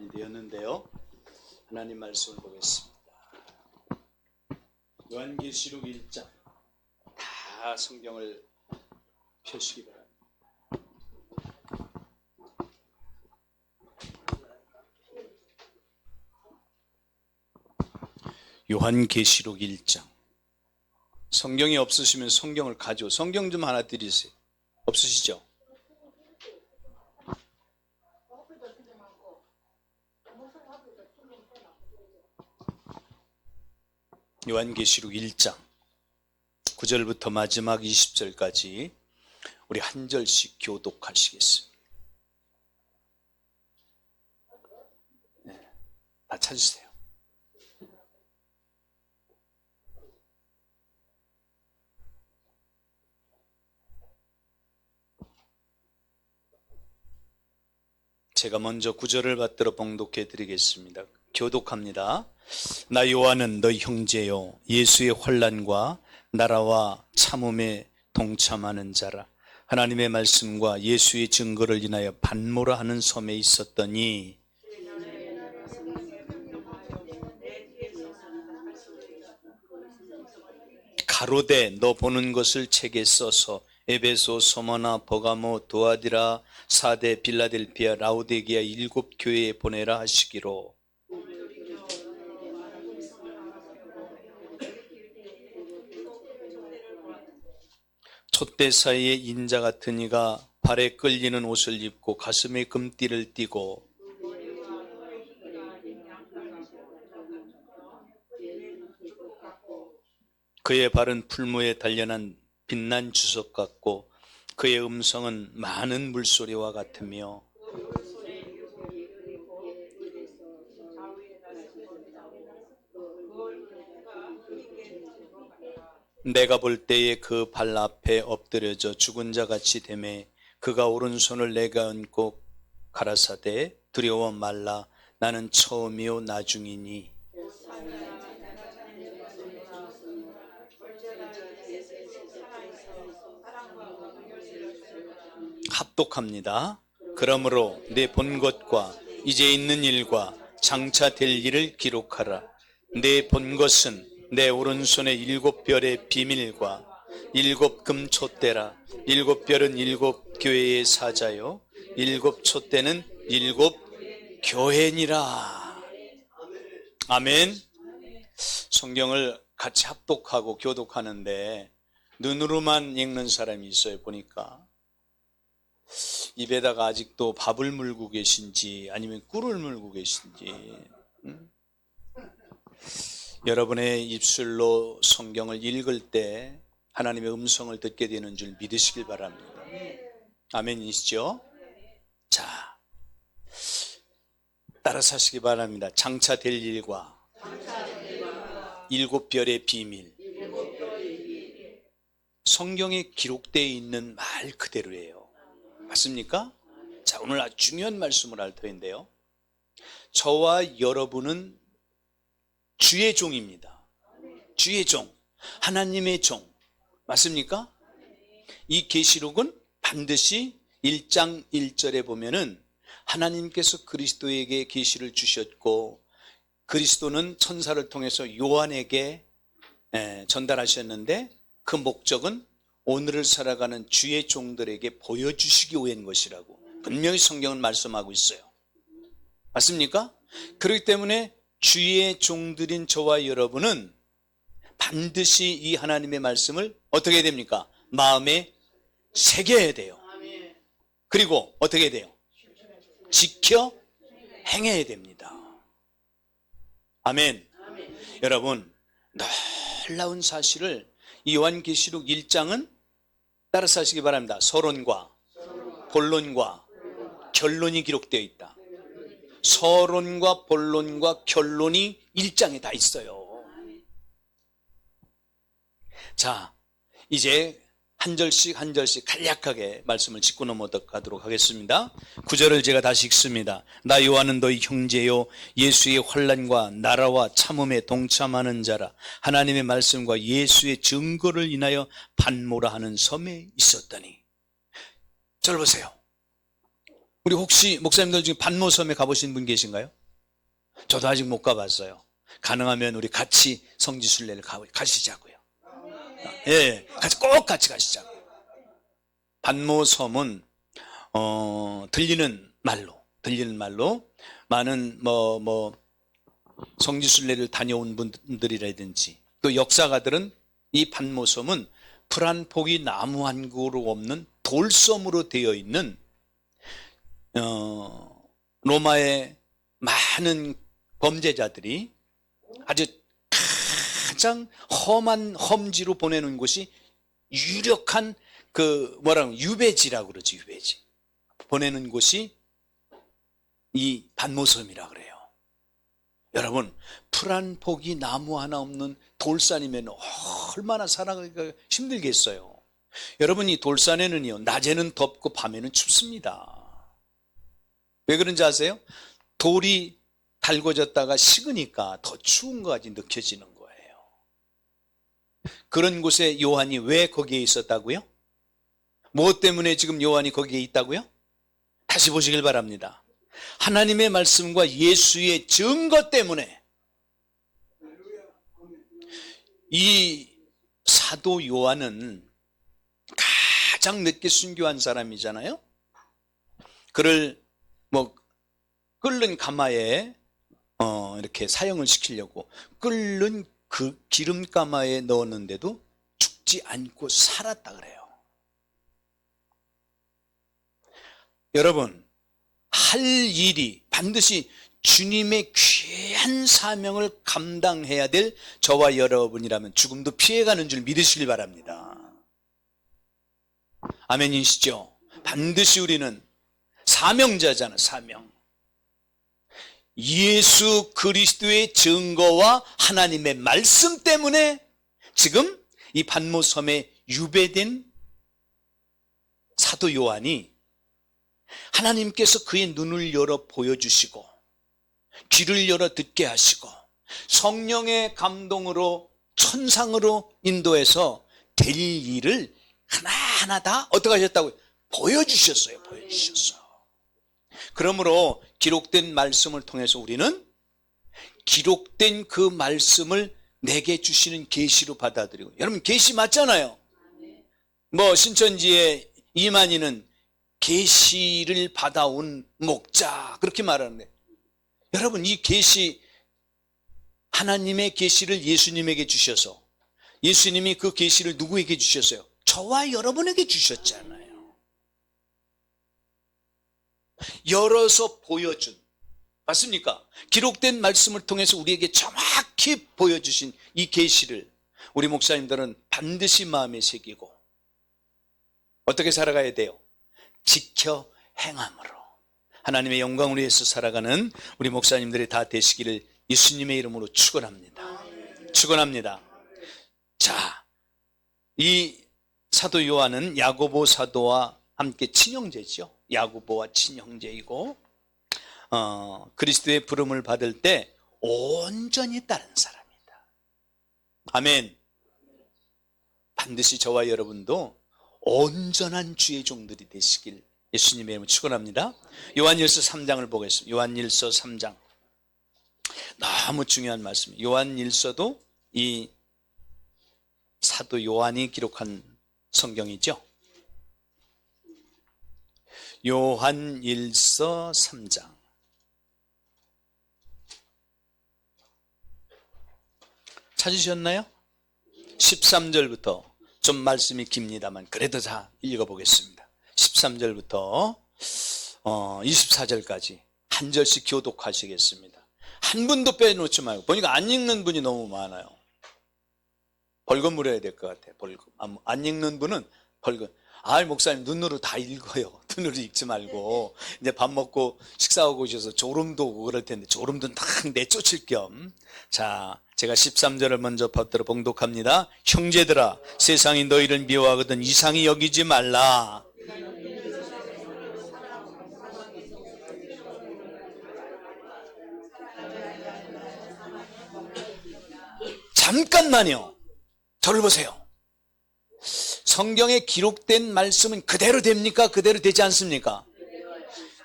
시간이 되었는데요. 하나님 말씀을 보겠습니다. 요한계시록 1장 다 성경을 펴시기 바랍니다. 요한계시록 1장. 성경이 없으시면 성경을 가지고 성경 좀 하나 드리세요. 없으시죠? 요한계시록 1장 9절부터 마지막 20절까지 우리 한 절씩 교독하시겠습니다. 네, 다 찾으세요. 제가 먼저 9절을 받들어 봉독해 드리겠습니다. 교독합니다. 나 요한은 너희 형제요 예수의 환난과 나라와 참음에 동참하는 자라. 하나님의 말씀과 예수의 증거를 인하여 반모라 하는 섬에 있었더니 가로되 너 보는 것을 책에 써서 에베소, 소모나, 버가모, 도아디라, 사데, 빌라델피아, 라오디게아 7 교회에 보내라 하시기로. 촛대 사이에 인자 같은 이가 발에 끌리는 옷을 입고 가슴에 금띠를 띠고 그의 발은 풀무에 단련한 빛난 주석 같고 그의 음성은 많은 물소리와 같으며 내가 볼 때에 그 발 앞에 엎드려져 죽은 자 같이 되매 그가 오른손을 내가 얹고 가라사대 두려워 말라 나는 처음이요 나중이니 합독합니다. 그러므로 내 본 것과 이제 있는 일과 장차 될 일을 기록하라. 내 본 것은 내 오른손의 7별의 비밀과 7 금촛대라. 7별은 7 교회의 사자요 7 촛대는 7 교회니라. 아멘. 성경을 같이 합독하고 교독하는데 눈으로만 읽는 사람이 있어요. 보니까 입에다가 아직도 밥을 물고 계신지 아니면 꿀을 물고 계신지 여러분의 입술로 성경을 읽을 때 하나님의 음성을 듣게 되는 줄 믿으시길 바랍니다. 아멘이시죠? 자, 따라서 하시기 바랍니다. 장차 될 일과 7 별의 비밀. 성경에 기록되어 있는 말 그대로예요. 맞습니까? 자, 오늘 아주 중요한 말씀을 할 터인데요. 저와 여러분은 주의 종입니다. 주의 종, 하나님의 종. 맞습니까? 이 계시록은 반드시 1장 1절에 보면은 하나님께서 그리스도에게 계시를 주셨고 그리스도는 천사를 통해서 요한에게 전달하셨는데 그 목적은 오늘을 살아가는 주의 종들에게 보여주시기 위한 것이라고 분명히 성경은 말씀하고 있어요. 맞습니까? 그렇기 때문에 주의 종들인 저와 여러분은 반드시 이 하나님의 말씀을 어떻게 해야 됩니까? 마음에 새겨야 돼요. 그리고 어떻게 해야 돼요? 지켜 행해야 됩니다. 아멘. 여러분, 놀라운 사실을 이 요한계시록 1장은 따라서 하시기 바랍니다. 서론과 본론과 결론이 기록되어 있다. 서론과 본론과 결론이 1장에 다 있어요. 자, 이제 한 절씩 한 절씩 간략하게 말씀을 짚고 넘어가도록 하겠습니다. 9절을 제가 다시 읽습니다. 나 요한은 너희 형제요 예수의 환난과 나라와 참음에 동참하는 자라. 하나님의 말씀과 예수의 증거를 인하여 반모라 하는 섬에 있었더니. 저를 보세요. 우리 혹시 목사님들 중에 반모섬에 가보신 분 계신가요? 저도 아직 못 가봤어요. 가능하면 우리 같이 성지순례를 가시자고요. 예, 꼭 같이 가시자고요. 반모섬은 들리는 말로 많은 성지순례를 다녀온 분들이라든지 또 역사가들은 이 반모섬은 풀 한 폭이 나무 한 그루 없는 돌섬으로 되어 있는 로마의 많은 범죄자들이 아주 가장 험한 험지로 보내는 곳이 유력한 유배지라고 그러지, 유배지. 보내는 곳이 이 반모섬이라 그래요. 여러분, 풀 한 폭이 나무 하나 없는 돌산이면 얼마나 살아가기가 힘들겠어요. 여러분, 이 돌산에는요, 낮에는 덥고 밤에는 춥습니다. 왜 그런지 아세요? 돌이 달궈졌다가 식으니까 더 추운 것 같이 느껴지는 거예요. 그런 곳에 요한이 왜 거기에 있었다고요? 무엇 때문에 지금 요한이 거기에 있다고요? 다시 보시길 바랍니다. 하나님의 말씀과 예수의 증거 때문에. 이 사도 요한은 가장 늦게 순교한 사람이잖아요. 그를 끓는 가마에 이렇게 사형을 시키려고 끓는 그 기름 가마에 넣었는데도 죽지 않고 살았다 그래요. 여러분, 할 일이 반드시 주님의 귀한 사명을 감당해야 될 저와 여러분이라면 죽음도 피해가는 줄 믿으시길 바랍니다. 아멘이시죠? 반드시 우리는 사명자잖아, 사명. 예수 그리스도의 증거와 하나님의 말씀 때문에 지금 이 반모섬에 유배된 사도 요한이 하나님께서 그의 눈을 열어 보여주시고 귀를 열어 듣게 하시고 성령의 감동으로 천상으로 인도해서 될 일을 하나하나 다 어떻게 하셨다고요? 보여주셨어요. 그러므로 기록된 말씀을 통해서 우리는 기록된 그 말씀을 내게 주시는 계시로 받아들이고, 여러분 계시 맞잖아요. 신천지의 이만희는 계시를 받아온 목자 그렇게 말하는데, 여러분 이 계시, 하나님의 계시를 예수님에게 주셔서 예수님이 그 계시를 누구에게 주셨어요? 저와 여러분에게 주셨잖아요. 열어서 보여준, 맞습니까? 기록된 말씀을 통해서 우리에게 정확히 보여주신 이 계시를 우리 목사님들은 반드시 마음에 새기고 어떻게 살아가야 돼요? 지켜 행함으로 하나님의 영광을 위해서 살아가는 우리 목사님들이 다 되시기를 예수님의 이름으로 축원합니다. 축원합니다. 자, 이 사도 요한은 야고보 사도와 함께 친형제죠. 야고보와 친형제이고 그리스도의 부름을 받을 때 온전히 따른 사람이다. 아멘. 반드시 저와 여러분도 온전한 주의 종들이 되시길 예수님의 이름으로 축원합니다. 요한일서 3장을 보겠습니다. 요한일서 3장. 너무 중요한 말씀이에요. 요한일서도 이 사도 요한이 기록한 성경이죠. 요한일서 3장. 찾으셨나요? 13절부터 좀 말씀이 깁니다만 그래도 다 읽어보겠습니다. 13절부터 24절까지 한 절씩 교독하시겠습니다. 한 분도 빼놓지 말고. 보니까 안 읽는 분이 너무 많아요. 벌금 물어야 될 것 같아요. 벌금. 안 읽는 분은 벌금. 목사님 눈으로 다 읽어요. 눈으로 읽지 말고 이제 밥 먹고 식사하고 오셔서 졸음도 오고 그럴 텐데 졸음도 딱 내쫓을 겸. 자, 제가 13절을 먼저 받들어 봉독합니다. 형제들아, 세상이 너희를 미워하거든 이상히 여기지 말라. 잠깐만요. 저를 보세요. 성경에 기록된 말씀은 그대로 됩니까? 그대로 되지 않습니까?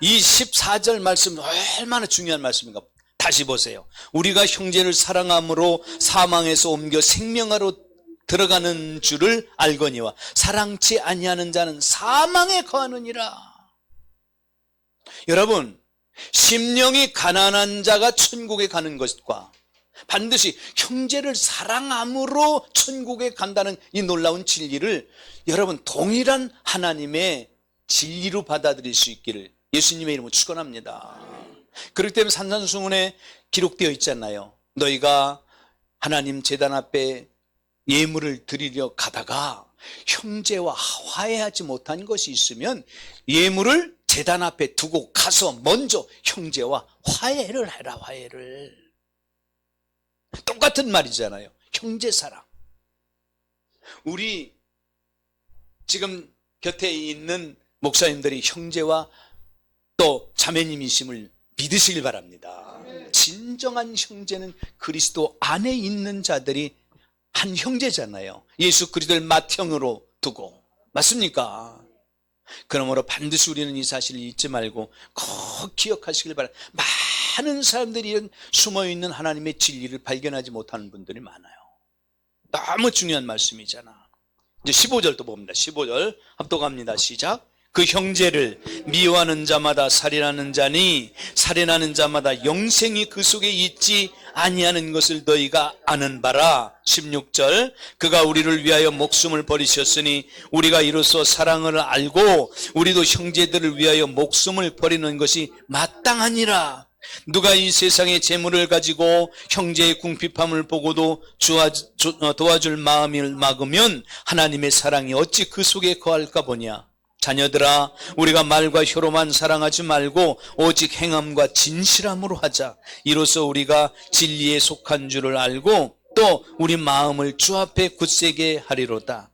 이 14절 말씀 얼마나 중요한 말씀인가. 다시 보세요. 우리가 형제를 사랑함으로 사망에서 옮겨 생명하로 들어가는 줄을 알거니와 사랑치 아니하는 자는 사망에 거하느니라. 여러분, 심령이 가난한 자가 천국에 가는 것과 반드시 형제를 사랑함으로 천국에 간다는 이 놀라운 진리를 여러분 동일한 하나님의 진리로 받아들일 수 있기를 예수님의 이름으로 축원합니다. 그렇기 때문에 산상수훈에 기록되어 있잖아요. 너희가 하나님 제단 앞에 예물을 드리려 가다가 형제와 화해하지 못한 것이 있으면 예물을 제단 앞에 두고 가서 먼저 형제와 화해를 해라. 화해를. 똑같은 말이잖아요. 형제 사랑. 우리 지금 곁에 있는 목사님들이 형제와 또 자매님이심을 믿으시길 바랍니다. 진정한 형제는 그리스도 안에 있는 자들이 한 형제잖아요. 예수 그리스도를 맏형으로 두고. 맞습니까? 그러므로 반드시 우리는 이 사실을 잊지 말고 꼭 기억하시길 바랍니다. 많은 사람들이 이런 숨어있는 하나님의 진리를 발견하지 못하는 분들이 많아요. 너무 중요한 말씀이잖아. 이제 15절도 봅니다. 15절 합독합니다. 시작. 그 형제를 미워하는 자마다 살인하는 자니 살인하는 자마다 영생이 그 속에 있지 아니하는 것을 너희가 아는 바라. 16절 그가 우리를 위하여 목숨을 버리셨으니 우리가 이로써 사랑을 알고 우리도 형제들을 위하여 목숨을 버리는 것이 마땅하니라. 누가 이 세상의 재물을 가지고 형제의 궁핍함을 보고도 도와줄 마음을 막으면 하나님의 사랑이 어찌 그 속에 거할까 보냐. 자녀들아, 우리가 말과 혀로만 사랑하지 말고 오직 행함과 진실함으로 하자. 이로써 우리가 진리에 속한 줄을 알고 또 우리 마음을 주 앞에 굳세게 하리로다.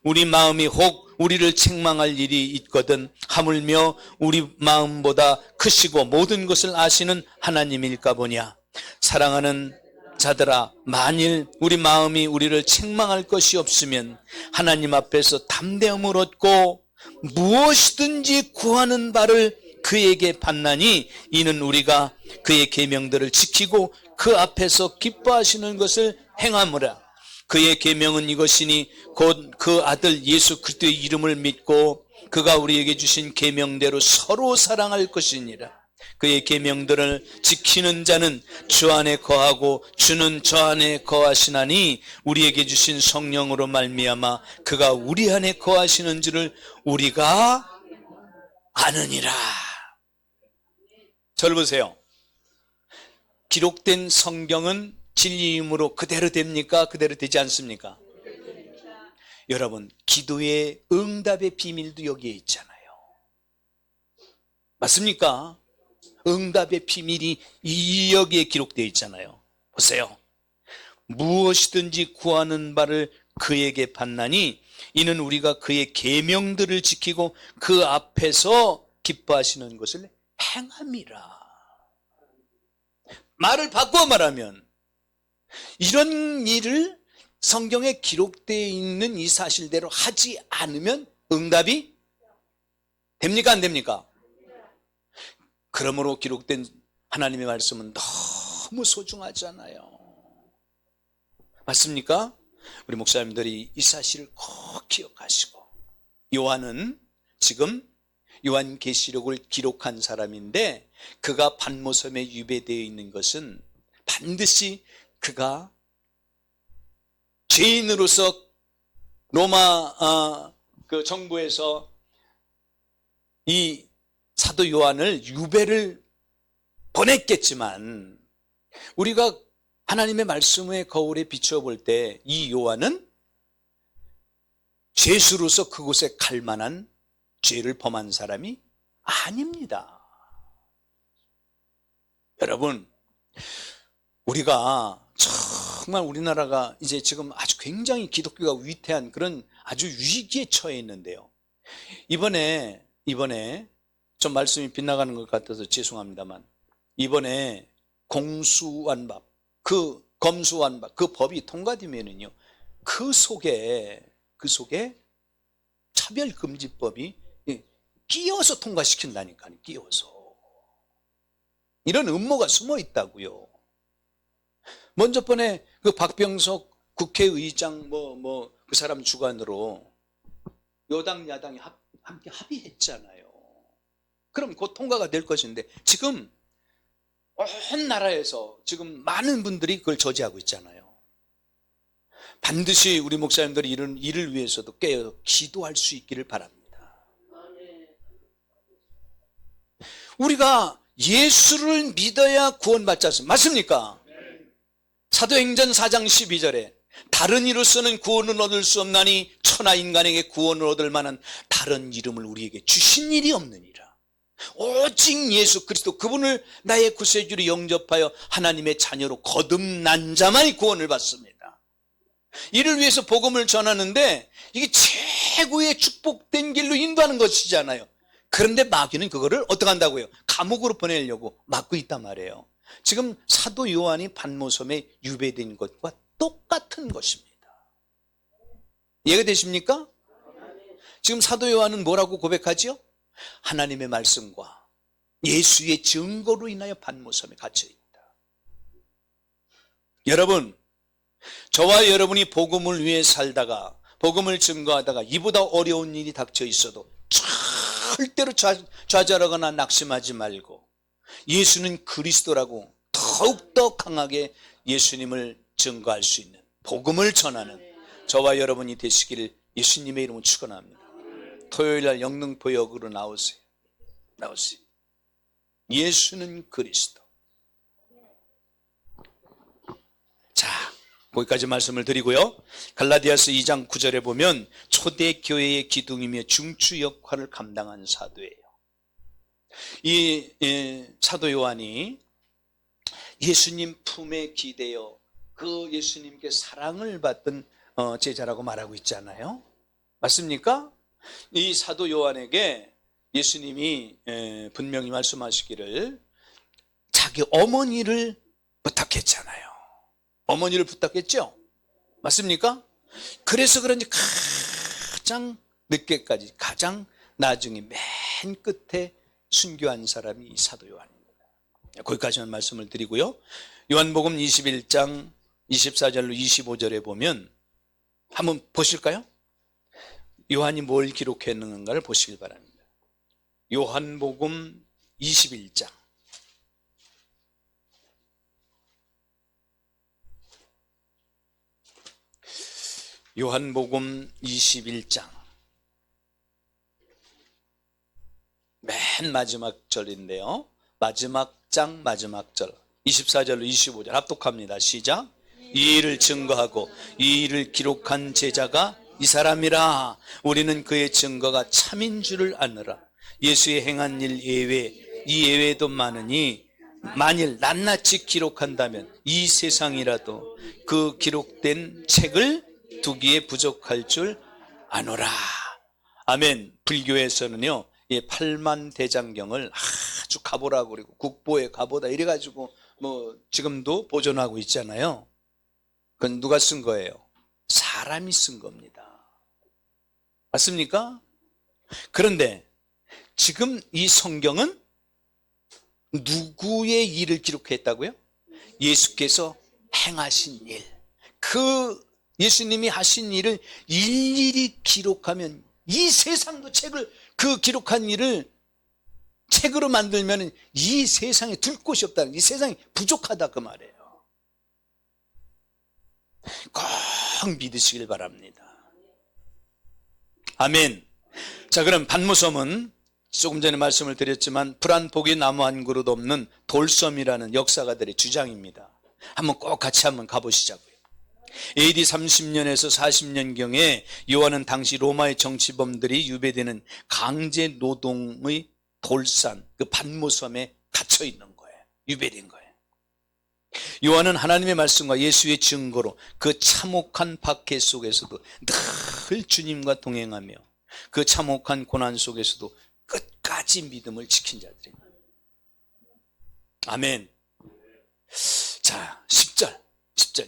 우리 마음이 혹 우리를 책망할 일이 있거든 하물며 우리 마음보다 크시고 모든 것을 아시는 하나님일까 보냐. 사랑하는 자들아, 만일 우리 마음이 우리를 책망할 것이 없으면 하나님 앞에서 담대함을 얻고 무엇이든지 구하는 바를 그에게 받나니 이는 우리가 그의 계명들을 지키고 그 앞에서 기뻐하시는 것을 행하므라. 그의 계명은 이것이니 곧 그 아들 예수 그리스도의 이름을 믿고 그가 우리에게 주신 계명대로 서로 사랑할 것이니라. 그의 계명들을 지키는 자는 주 안에 거하고 주는 저 안에 거하시나니 우리에게 주신 성령으로 말미암아 그가 우리 안에 거하시는 줄을 우리가 아느니라. 저를 보세요. 기록된 성경은 진리임으로 그대로 됩니까? 그대로 되지 않습니까? 여러분, 기도의 응답의 비밀도 여기에 있잖아요. 맞습니까? 응답의 비밀이 여기에 기록되어 있잖아요. 보세요. 무엇이든지 구하는 바를 그에게 받나니 이는 우리가 그의 계명들을 지키고 그 앞에서 기뻐하시는 것을 행함이라. 말을 바꿔 말하면 이런 일을 성경에 기록되어 있는 이 사실대로 하지 않으면 응답이 됩니까? 안 됩니까? 그러므로 기록된 하나님의 말씀은 너무 소중하잖아요. 맞습니까? 우리 목사님들이 이 사실을 꼭 기억하시고, 요한은 지금 요한계시록을 기록한 사람인데 그가 patmos섬에 유배되어 있는 것은 반드시 그가 죄인으로서 로마 그 정부에서 이 사도 요한을 유배를 보냈겠지만 우리가 하나님의 말씀의 거울에 비추어 볼 때 이 요한은 죄수로서 그곳에 갈 만한 죄를 범한 사람이 아닙니다. 여러분, 우리가 정말 우리나라가 이제 지금 아주 굉장히 기독교가 위태한 그런 아주 위기에 처해 있는데요. 이번에 좀 말씀이 빗나가는 것 같아서 죄송합니다만 이번에 공수완박, 그 검수완박, 그 법이 통과되면은요, 그 속에 차별금지법이 끼워서 통과시킨다니까요. 끼워서. 이런 음모가 숨어 있다고요. 먼저 번에 그 박병석 국회의장 그 사람 주관으로 여당 야당이 함께 합의했잖아요. 그럼 곧 통과가 될 것인데 지금 온 나라에서 지금 많은 분들이 그걸 저지하고 있잖아요. 반드시 우리 목사님들이 이런 일을 위해서도 깨어 기도할 수 있기를 바랍니다. 우리가 예수를 믿어야 구원받지 않습니까? 맞습니까? 사도행전 4장 12절에 다른 이로서는 구원을 얻을 수 없나니 천하 인간에게 구원을 얻을 만한 다른 이름을 우리에게 주신 일이 없느니라. 오직 예수 그리스도 그분을 나의 구세주로 영접하여 하나님의 자녀로 거듭난 자만이 구원을 받습니다. 이를 위해서 복음을 전하는데 이게 최고의 축복된 길로 인도하는 것이잖아요. 그런데 마귀는 그거를 어떻게 한다고요? 감옥으로 보내려고 막고 있단 말이에요. 지금 사도 요한이 반모섬에 유배된 것과 똑같은 것입니다. 이해가 되십니까? 지금 사도 요한은 뭐라고 고백하지요? 하나님의 말씀과 예수의 증거로 인하여 반모섬에 갇혀 있다. 여러분, 저와 여러분이 복음을 위해 살다가 복음을 증거하다가 이보다 어려운 일이 닥쳐 있어도 절대로 좌절하거나 낙심하지 말고 예수는 그리스도라고 더욱더 강하게 예수님을 증거할 수 있는 복음을 전하는 저와 여러분이 되시기를 예수님의 이름으로 축원합니다. 토요일날 영등포역으로 나오세요. 예수는 그리스도. 자, 거기까지 말씀을 드리고요. 갈라디아서 2장 9절에 보면 초대교회의 기둥이며 중추 역할을 감당한 사도예요. 이 사도 요한이 예수님 품에 기대어 그 예수님께 사랑을 받던 제자라고 말하고 있잖아요. 맞습니까? 이 사도 요한에게 예수님이 분명히 말씀하시기를 자기 어머니를 부탁했잖아요. 어머니를 부탁했죠? 맞습니까? 그래서 그런지 가장 늦게까지 가장 나중에 맨 끝에 순교한 사람이 이 사도 요한입니다. 거기까지만 말씀을 드리고요. 요한복음 21장 24절로 25절에 보면 한번 보실까요? 요한이 뭘 기록했는가를 보시길 바랍니다. 요한복음 21장 요한복음 21장 맨 마지막 절인데요. 마지막 장 마지막 절 24절로 25절 합독합니다. 시작. 이 일을 증거하고 이 일을 기록한 제자가 이 사람이라. 우리는 그의 증거가 참인 줄을 아느라. 예수의 행한 일 예외 이 예외도 많으니 만일 낱낱이 기록한다면 이 세상이라도 그 기록된 책을 두기에 부족할 줄 아노라. 아멘. 불교에서는요 8만 대장경을 아주 가보라고 그리고 국보에 가보다 이래가지고 지금도 보존하고 있잖아요. 그건 누가 쓴 거예요? 사람이 쓴 겁니다. 맞습니까? 그런데 지금 이 성경은 누구의 일을 기록했다고요? 예수께서 행하신 일. 그 예수님이 하신 일을 일일이 기록하면 이 세상도 책을 그 기록한 일을 책으로 만들면 이 세상에 둘 곳이 없다. 이 세상이 부족하다 그 말이에요. 꼭 믿으시길 바랍니다. 아멘. 자, 그럼 반모섬은 조금 전에 말씀을 드렸지만 불안포기 나무 한 그루도 없는 돌섬이라는 역사가들의 주장입니다. 한번 꼭 같이 한번 가보시자고요. AD 30년에서 40년경에 요한은 당시 로마의 정치범들이 유배되는 강제 노동의 돌산 그 반모섬에 갇혀 있는 거예요. 유배된 거예요. 요한은 하나님의 말씀과 예수의 증거로 그 참혹한 박해 속에서도 늘 주님과 동행하며 그 참혹한 고난 속에서도 끝까지 믿음을 지킨 자들입니다. 아멘. 자, 10절.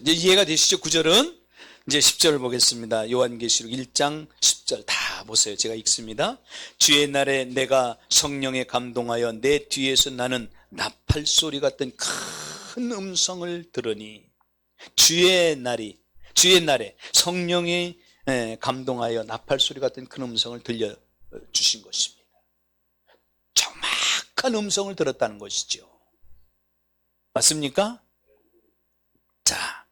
이제 이해가 되시죠? 9절은 이제 10절을 보겠습니다. 요한계시록 1장 10절 다 보세요. 제가 읽습니다. 주의 날에 내가 성령에 감동하여 내 뒤에서 나는 나팔 소리 같은 큰 음성을 들으니 주의 날에 성령이 감동하여 나팔 소리 같은 큰 음성을 들려주신 것입니다. 정확한 음성을 들었다는 것이죠. 맞습니까? 자,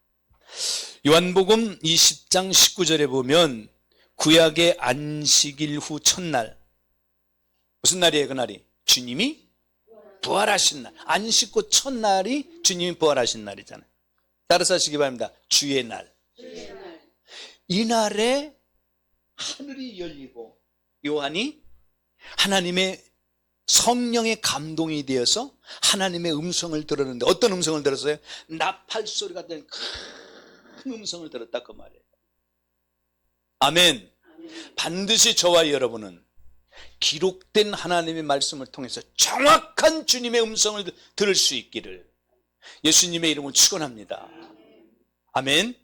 요한복음 20장 19절에 보면 구약의 안식일 후 첫날, 무슨 날이에요? 그 날이 주님이 부활하신 날. 안식 후 첫날이 주님이 부활하신 날이잖아요. 따라서 하시기 바랍니다. 주의 날. 이 날에 하늘이 열리고 요한이 하나님의 성령의 감동이 되어서 하나님의 음성을 들었는데, 어떤 음성을 들었어요? 나팔 소리 같은 큰 음성을 들었다, 그 말이에요. 아멘. 반드시 저와 여러분은 기록된 하나님의 말씀을 통해서 정확한 주님의 음성을 들을 수 있기를 예수님의 이름으로 축원합니다. 아멘.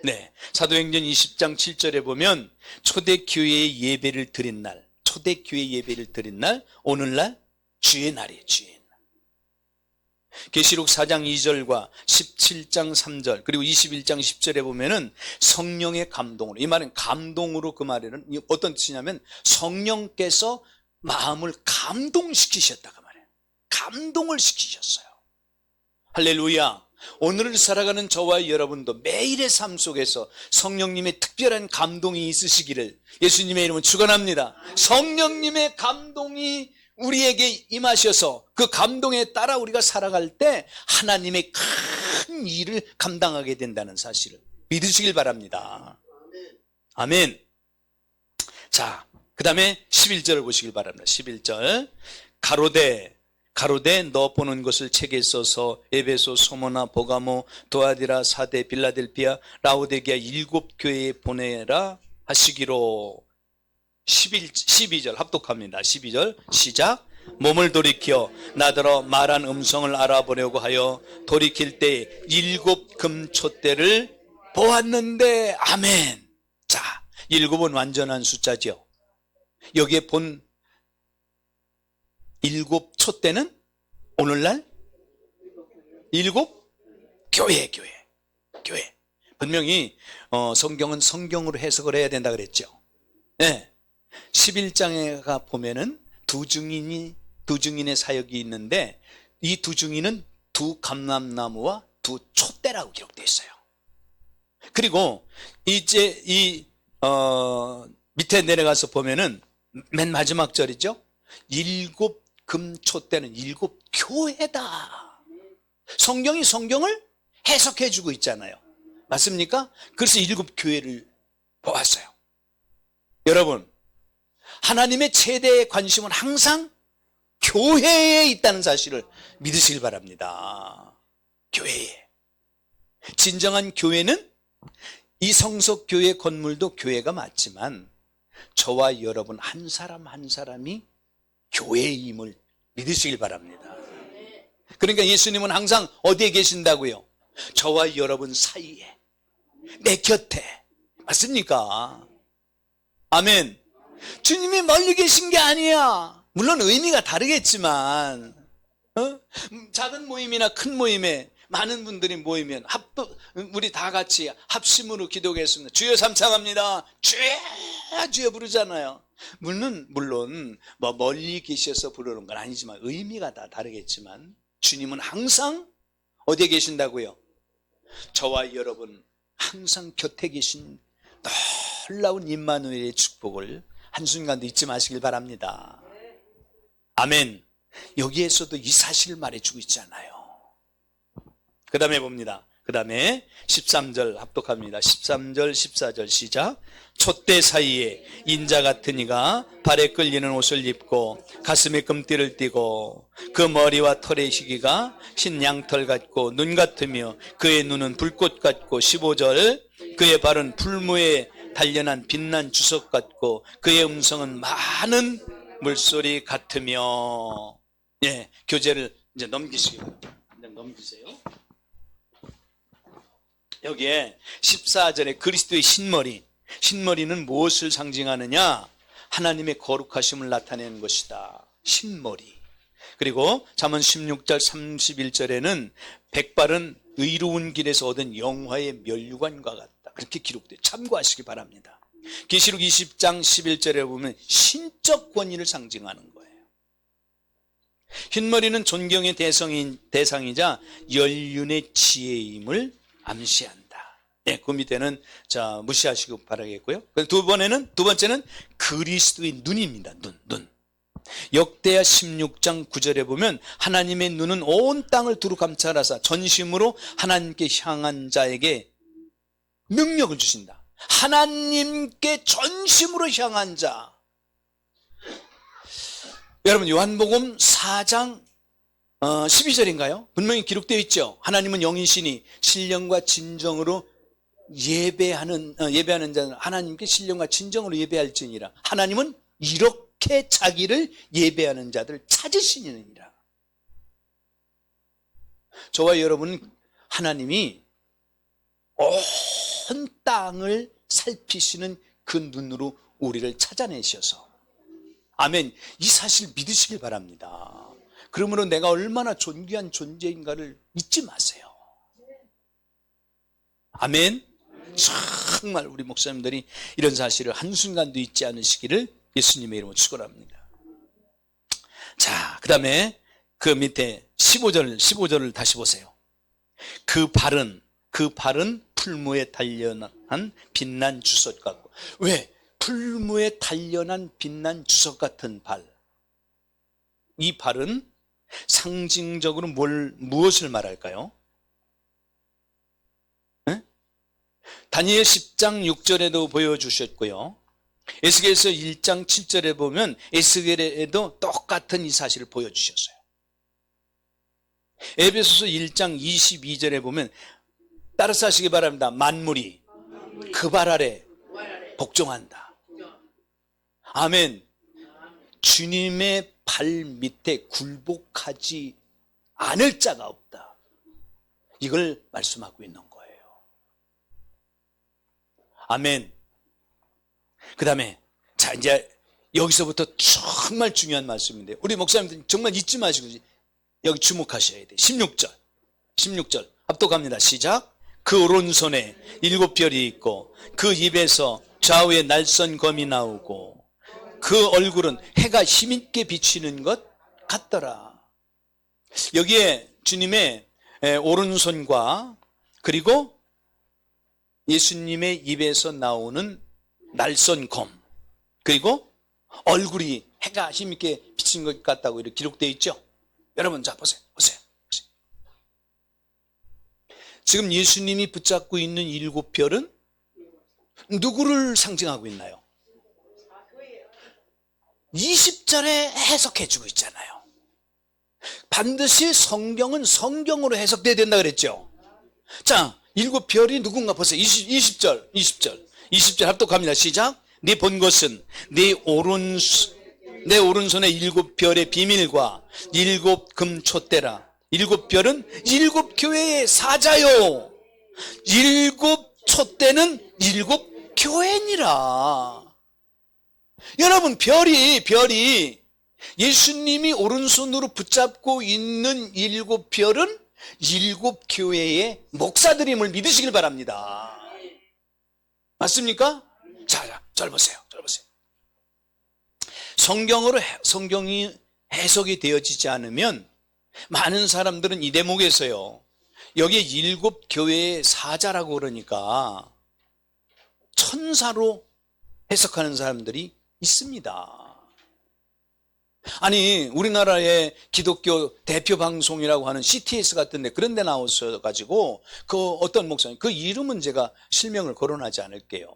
네, 사도행전 20장 7절에 보면 초대교회의 예배를 드린 날, 오늘날 주의 날이에요. 주의 날. 계시록 4장 2절과 17장 3절 그리고 21장 10절에 보면은 성령의 감동으로, 이 말은 감동으로, 그 말에는 어떤 뜻이냐면 성령께서 마음을 감동시키셨다, 그 말이에요. 감동을 시키셨어요. 할렐루야. 오늘을 살아가는 저와 여러분도 매일의 삶 속에서 성령님의 특별한 감동이 있으시기를 예수님의 이름으로 축원합니다. 성령님의 감동이 우리에게 임하셔서 그 감동에 따라 우리가 살아갈 때 하나님의 큰 일을 감당하게 된다는 사실을 믿으시길 바랍니다. 아멘. 자, 그 다음에 11절을 보시길 바랍니다. 11절. 가로되 너 보는 것을 책에 써서 에베소, 소모나, 보가모, 도아디라, 사데, 빌라델피아, 라오데기아 7교회에 보내라 하시기로. 12절 합독합니다. 12절 시작. 몸을 돌이켜 나더러 말한 음성을 알아보려고 하여 돌이킬 때 7 금촛대를 보았는데. 아멘. 자, 7은 완전한 숫자죠. 여기에 본 7 촛대는 오늘날 7 교회. 분명히 성경은 성경으로 해석을 해야 된다 그랬죠. 네. 11장에 가 보면은 두 증인의 사역이 있는데, 이 두 증인은 두 감람나무와 두 촛대라고 기록되어 있어요. 그리고 이제 밑에 내려가서 보면은 맨 마지막 절이죠. 7 금촛대는 7 교회다. 성경이 성경을 해석해 주고 있잖아요. 맞습니까? 그래서 7 교회를 보았어요. 여러분, 하나님의 최대의 관심은 항상 교회에 있다는 사실을 믿으시길 바랍니다. 교회에. 진정한 교회는 이 성석교회 건물도 교회가 맞지만 저와 여러분 한 사람 한 사람이 교회임을 믿으시길 바랍니다. 그러니까 예수님은 항상 어디에 계신다고요? 저와 여러분 사이에, 내 곁에. 맞습니까? 아멘. 주님이 멀리 계신 게 아니야. 물론 의미가 다르겠지만, 작은 모임이나 큰 모임에 많은 분들이 모이면 우리 다 같이 합심으로 기도하겠습니다. 주여 삼창합니다. 주여 부르잖아요. 물론 뭐 멀리 계셔서 부르는 건 아니지만 의미가 다 다르겠지만 주님은 항상 어디에 계신다고요? 저와 여러분 항상 곁에 계신 놀라운 임마누엘의 축복을 한순간도 잊지 마시길 바랍니다. 아멘. 여기에서도 이 사실을 말해주고 있잖아요. 그 다음에 봅니다. 그 다음에 13절 합독합니다. 13절 14절 시작. 촛대 사이에 인자 같은 이가 발에 끌리는 옷을 입고 가슴에 금띠를 띠고 그 머리와 털의 희기가 흰 양털 같고 눈 같으며 그의 눈은 불꽃 같고 15절 그의 발은 풀무에 단련한 빛난 주석 같고 그의 음성은 많은 물소리 같으며. 예, 교재를 이제 넘기세요. 여기에 14절에 그리스도의 신머리는 무엇을 상징하느냐? 하나님의 거룩하심을 나타내는 것이다. 신머리. 그리고 잠언 16절 31절에는 백발은 의로운 길에서 얻은 영화의 면류관과 같다. 그렇게 기록돼요. 참고하시기 바랍니다. 계시록 20장 11절에 보면 신적 권위를 상징하는 거예요. 흰머리는 존경의 대상이자 연륜의 지혜임을 암시한다. 그 밑에는 무시하시고 바라겠고요. 두 번째는 그리스도의 눈입니다. 눈. 역대하 16장 9절에 보면 하나님의 눈은 온 땅을 두루 감찰하사 전심으로 하나님께 향한 자에게 능력을 주신다. 하나님께 전심으로 향한 자. 여러분 요한복음 4장 12절인가요? 분명히 기록되어 있죠. 하나님은 영이시니 신령과 진정으로 예배하는 자는 하나님께 신령과 진정으로 예배할지니라. 하나님은 이렇게 자기를 예배하는 자들 찾으시느니라. 저와 여러분은 하나님이 온 땅을 살피시는 그 눈으로 우리를 찾아내셔서, 아멘, 이 사실 믿으시길 바랍니다. 그러므로 내가 얼마나 존귀한 존재인가를 잊지 마세요. 아멘. 정말 우리 목사님들이 이런 사실을 한순간도 잊지 않으시기를 예수님의 이름으로 축원합니다. 자, 그 다음에 그 밑에 15절을 다시 보세요. 그 발은 풀무에 단련한 빛난 주석 같고. 왜? 풀무에 단련한 빛난 주석 같은 발. 이 발은 상징적으로 무엇을 말할까요? 다니엘 10장 6절에도 보여주셨고요. 에스겔서 1장 7절에 보면 에스겔에도 똑같은 이 사실을 보여주셨어요. 에베소서 1장 22절에 보면 따라서 하시기 바랍니다. 만물이 그 발 아래 복종한다. 아멘. 주님의 발 밑에 굴복하지 않을 자가 없다. 이걸 말씀하고 있는 거예요. 아멘. 그 다음에 이제 여기서부터 정말 중요한 말씀인데 우리 목사님들 정말 잊지 마시고 여기 주목하셔야 돼요. 16절 합독합니다. 시작. 그 오른손에 7별이 있고 그 입에서 좌우에 날선검이 나오고 그 얼굴은 해가 힘있게 비치는 것 같더라. 여기에 주님의 오른손과 그리고 예수님의 입에서 나오는 날선검, 그리고 얼굴이 해가 힘있게 비친 것 같다고 이렇게 기록되어 있죠. 여러분 자 보세요. 지금 예수님이 붙잡고 있는 7별은 누구를 상징하고 있나요? 20절에 해석해주고 있잖아요. 반드시 성경은 성경으로 해석돼야 된다 그랬죠. 자, 7별이 누군가 보세요. 20절 합독합니다. 시작. 네 본 것은 내 오른손에 7별의 비밀과 7 금촛대라. 7별은 7 교회의 사자요. 7 촛대는 7 교회니라. 여러분 별이 예수님이 오른손으로 붙잡고 있는 7별은 7 교회의 목사들임을 믿으시길 바랍니다. 맞습니까? 자, 잘 보세요. 성경이 해석이 되어지지 않으면 많은 사람들은 이 대목에서요, 여기에 7 교회의 사자라고 그러니까 천사로 해석하는 사람들이 있습니다. 아니, 우리나라의 기독교 대표 방송이라고 하는 CTS 같은데 그런 데 나오셔가지고 그 어떤 목사님, 그 이름은 제가 실명을 거론하지 않을게요.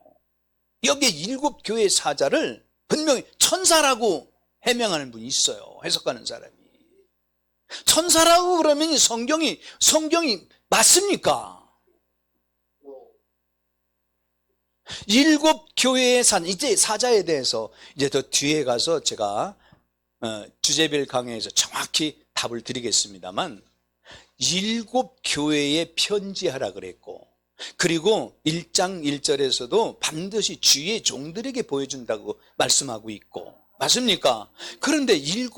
여기에 7 교회의 사자를 분명히 천사라고 해명하는 분이 있어요. 해석하는 사람이. 천사라고 그러면 성경이 맞습니까? 7 교회의 사자, 이제 사자에 대해서 이제 더 뒤에 가서 제가 주제별 강의에서 정확히 답을 드리겠습니다만 7 교회에 편지하라 그랬고, 그리고 1장 1절에서도 반드시 주의 종들에게 보여준다고 말씀하고 있고, 맞습니까? 그런데 7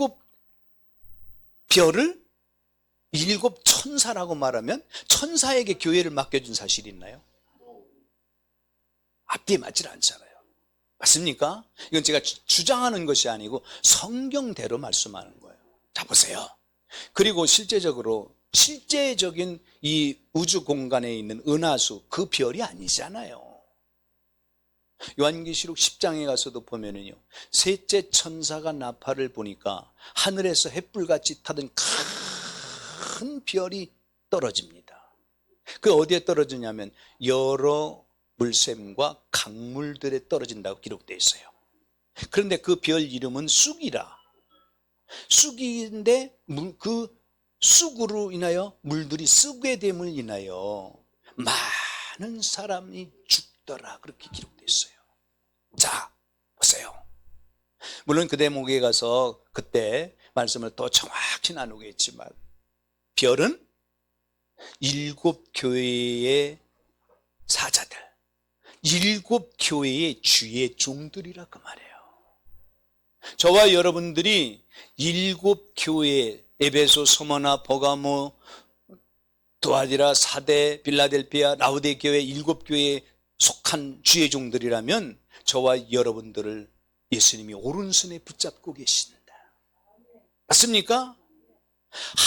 별을 일곱 천사라고 말하면 천사에게 교회를 맡겨준 사실이 있나요? 앞뒤에 맞질 않잖아요. 맞습니까? 이건 제가 주장하는 것이 아니고 성경대로 말씀하는 거예요. 자, 보세요. 그리고 실제적인 이 우주 공간에 있는 은하수, 그 별이 아니잖아요. 요한계시록 10장에 가서도 보면은요, 셋째 천사가 나팔을 부니까 하늘에서 햇불같이 타던 큰 별이 떨어집니다. 그 어디에 떨어지냐면 여러 물샘과 강물들에 떨어진다고 기록되어 있어요. 그런데 그 별 이름은 쑥이라. 쑥인데 그 쑥으로 인하여 물들이 쑥에 됨을 인하여 많은 사람이 죽더라, 그렇게 기록되어 있어요. 자, 보세요. 물론 그 대목에 가서 그때 말씀을 더 정확히 나누겠지만 별은 일곱 교회의 사자들, 일곱 교회의 주의 종들이라 그 말이에요. 저와 여러분들이 일곱 교회, 에베소, 소모나, 버가모, 두아디라, 사대, 빌라델피아, 라우데 교회 일곱 교회에 속한 주의 종들이라면 저와 여러분들을 예수님이 오른손에 붙잡고 계신다. 맞습니까?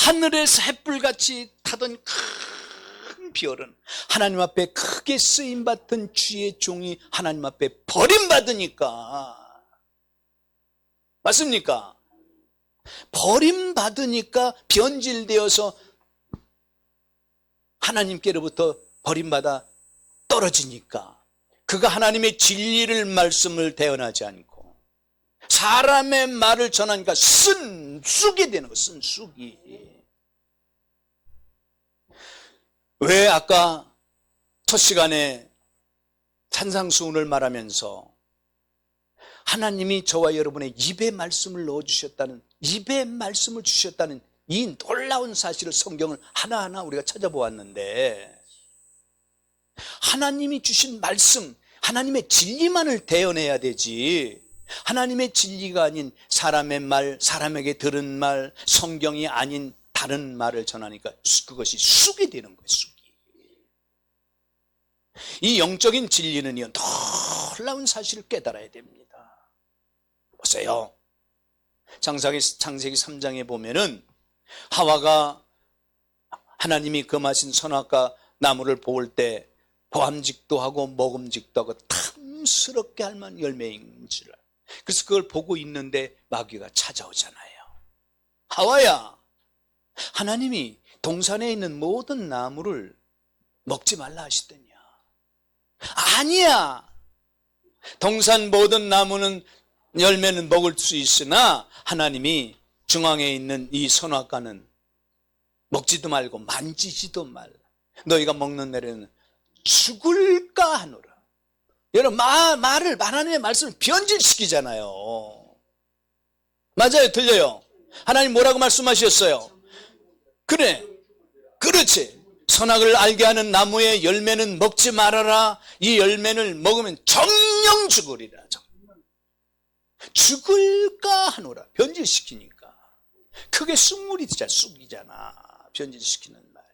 하늘에서 햇불같이 타던 큰 별은 하나님 앞에 크게 쓰임받던 주의 종이 하나님 앞에 버림받으니까, 맞습니까? 버림받으니까 변질되어서 하나님께로부터 버림받아 떨어지니까 그가 하나님의 진리를 말씀을 대언하지 않고 사람의 말을 전하니까 쓴쑥이 되는 거예요. 쓴쑥이. 왜 아까 첫 시간에 산상수훈을 말하면서 하나님이 저와 여러분의 입에 말씀을 넣어주셨다는, 입에 말씀을 주셨다는 이 놀라운 사실을 성경을 하나하나 우리가 찾아보았는데, 하나님이 주신 말씀, 하나님의 진리만을 대언해야 되지, 하나님의 진리가 아닌 사람의 말, 사람에게 들은 말, 성경이 아닌 다른 말을 전하니까 그것이 쑥이 되는 거예요. 쑥이. 이 영적인 진리는요, 놀라운 사실을 깨달아야 됩니다. 보세요. 창세기 3장에 보면은 하와가 하나님이 금하신 선악과 나무를 볼 때 보암직도 하고 먹음직도 하고 탐스럽게 할 만한 열매인지라. 그래서 그걸 보고 있는데 마귀가 찾아오잖아요. 하와야, 하나님이 동산에 있는 모든 나무를 먹지 말라 하시더냐. 아니야. 동산 모든 나무는 열매는 먹을 수 있으나 하나님이 중앙에 있는 이 선악과는 먹지도 말고 만지지도 말라. 너희가 먹는 날에는 죽을까 하노라. 여러분, 말을, 하나님의 말씀을 변질시키잖아요. 맞아요, 틀려요? 하나님 뭐라고 말씀하셨어요? 그래, 그렇지. 선악을 알게 하는 나무의 열매는 먹지 말아라. 이 열매를 먹으면 정령 죽으리라. 죽을까 하노라. 변질시키니까. 그게 쑥이잖아. 변질시키는 말.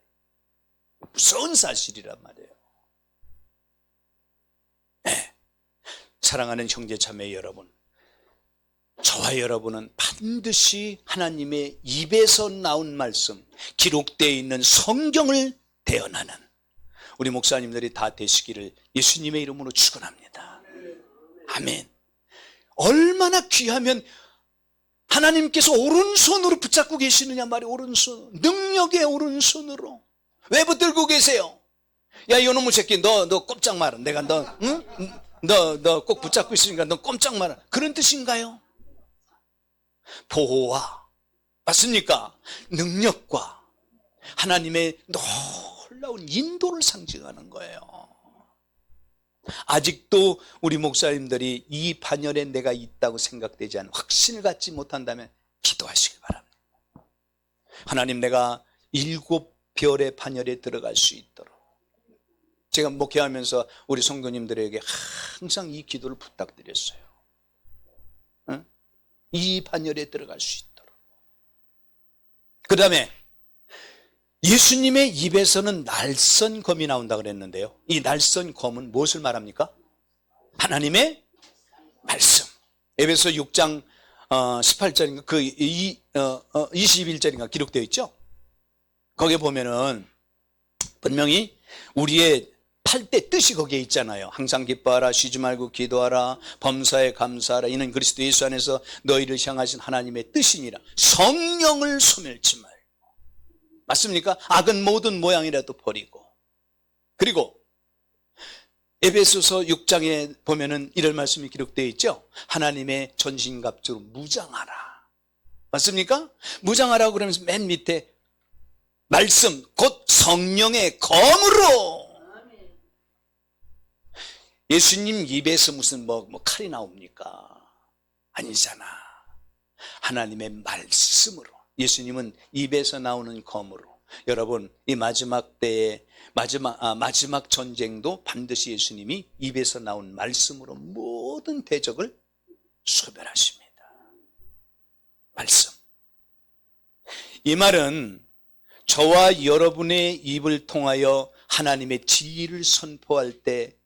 무서운 사실이란 말이에요. 네. 사랑하는 형제자매 여러분, 저와 여러분은 반드시 하나님의 입에서 나온 말씀, 기록되어 있는 성경을 대언하는 우리 목사님들이 다 되시기를 예수님의 이름으로 축원합니다. 아멘. 얼마나 귀하면 하나님께서 오른손으로 붙잡고 계시느냐 말이에요. 오른손, 능력의 오른손으로. 왜 붙들고 계세요? 야, 이놈의 새끼, 너 꼼짝 마라. 내가 너 꼭 붙잡고 있으니까 너 꼼짝 마라. 그런 뜻인가요? 보호와, 맞습니까? 능력과 하나님의 놀라운 인도를 상징하는 거예요. 아직도 우리 목사님들이 이 반열에 내가 있다고 생각되지 않은 확신을 갖지 못한다면 기도하시기 바랍니다. 하나님, 내가 7별의 반열에 들어갈 수 있도록. 제가 목회하면서 우리 성도님들에게 항상 이 기도를 부탁드렸어요. 이 반열에 들어갈 수 있도록. 그 다음에 예수님의 입에서는 날선 검이 나온다 그랬는데요. 이 날선 검은 무엇을 말합니까? 하나님의 말씀. 에베소 6장 18절인가 21절인가 기록되어 있죠. 거기에 보면은 분명히 우리의 8대 뜻이 거기에 있잖아요. 항상 기뻐하라, 쉬지 말고 기도하라, 범사에 감사하라. 이는 그리스도 예수 안에서 너희를 향하신 하나님의 뜻이니라. 성령을 소멸치 말고. 맞습니까? 악은 모든 모양이라도 버리고. 그리고 에베소서 6장에 보면은 이런 말씀이 기록되어 있죠. 하나님의 전신갑주로 무장하라. 맞습니까? 무장하라고 그러면서 맨 밑에 말씀, 곧 성령의 검으로. 예수님 입에서 무슨 칼이 나옵니까? 아니잖아. 하나님의 말씀으로. 예수님은 입에서 나오는 검으로. 여러분, 이 마지막 때에 마지막 전쟁도 반드시 예수님이 입에서 나온 말씀으로 모든 대적을 소멸하십니다. 말씀. 이 말은 저와 여러분의 입을 통하여 하나님의 진리를 선포할 때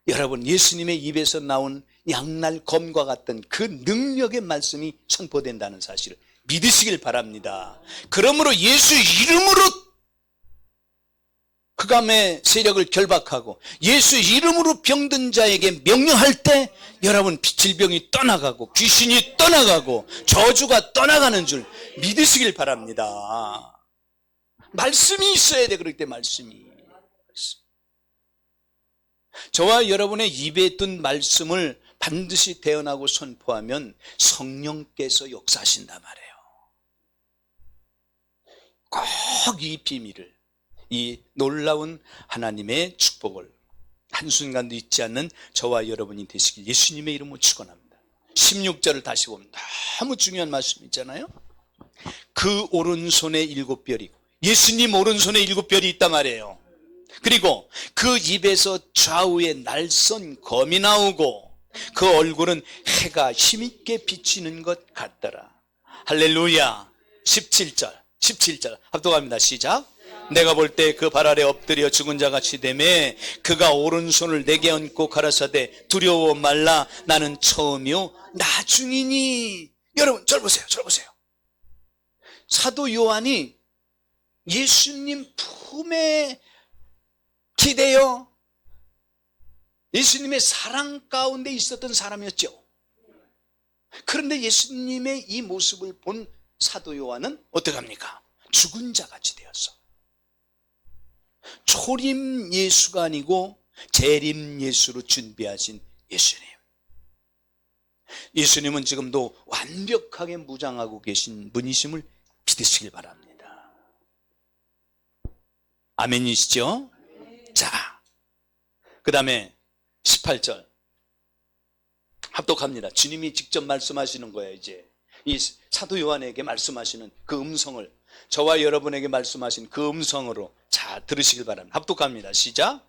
여러분 예수님의 입에서 나온 양날 검과 같은 그 능력의 말씀이 선포된다는 사실을 믿으시길 바랍니다. 그러므로 예수 이름으로 흑암의 세력을 결박하고 예수 이름으로 병든 자에게 명령할 때 여러분 질병이 떠나가고 귀신이 떠나가고 저주가 떠나가는 줄 믿으시길 바랍니다. 말씀이 있어야 돼. 그럴 때 말씀이. 저와 여러분의 입에 든 말씀을 반드시 대언하고 선포하면 성령께서 역사하신단 말이에요. 꼭 이 비밀을, 이 놀라운 하나님의 축복을 한순간도 잊지 않는 저와 여러분이 되시길 예수님의 이름으로 축원합니다. 16절을 다시 보면 너무 중요한 말씀 있잖아요. 그 오른손에 7별이고 예수님 오른손에 7별이 있단 말이에요. 그리고 그 입에서 좌우에 날선 검이 나오고 그 얼굴은 해가 힘있게 비치는 것 같더라. 할렐루야. 17절 합독합니다. 시작. 내가 볼 때 그 발 아래 엎드려 죽은 자같이 되매 그가 오른손을 내게 얹고 가라사대 두려워 말라 나는 처음이요 나중이니. 여러분 저를 보세요. 사도 요한이 예수님 품에 기대어 예수님의 사랑 가운데 있었던 사람이었죠. 그런데 예수님의 이 모습을 본 사도 요한은 어떡합니까? 죽은 자같이 되었어. 초림 예수가 아니고 재림 예수로 준비하신 예수님. 예수님은 지금도 완벽하게 무장하고 계신 분이심을 믿으시길 바랍니다. 아멘이시죠? 자, 그 다음에 18절 합독합니다. 주님이 직접 말씀하시는 거예요. 이제 이 사도 요한에게 말씀하시는 그 음성을 저와 여러분에게 말씀하신 그 음성으로 자 들으시길 바랍니다. 합독합니다. 시작.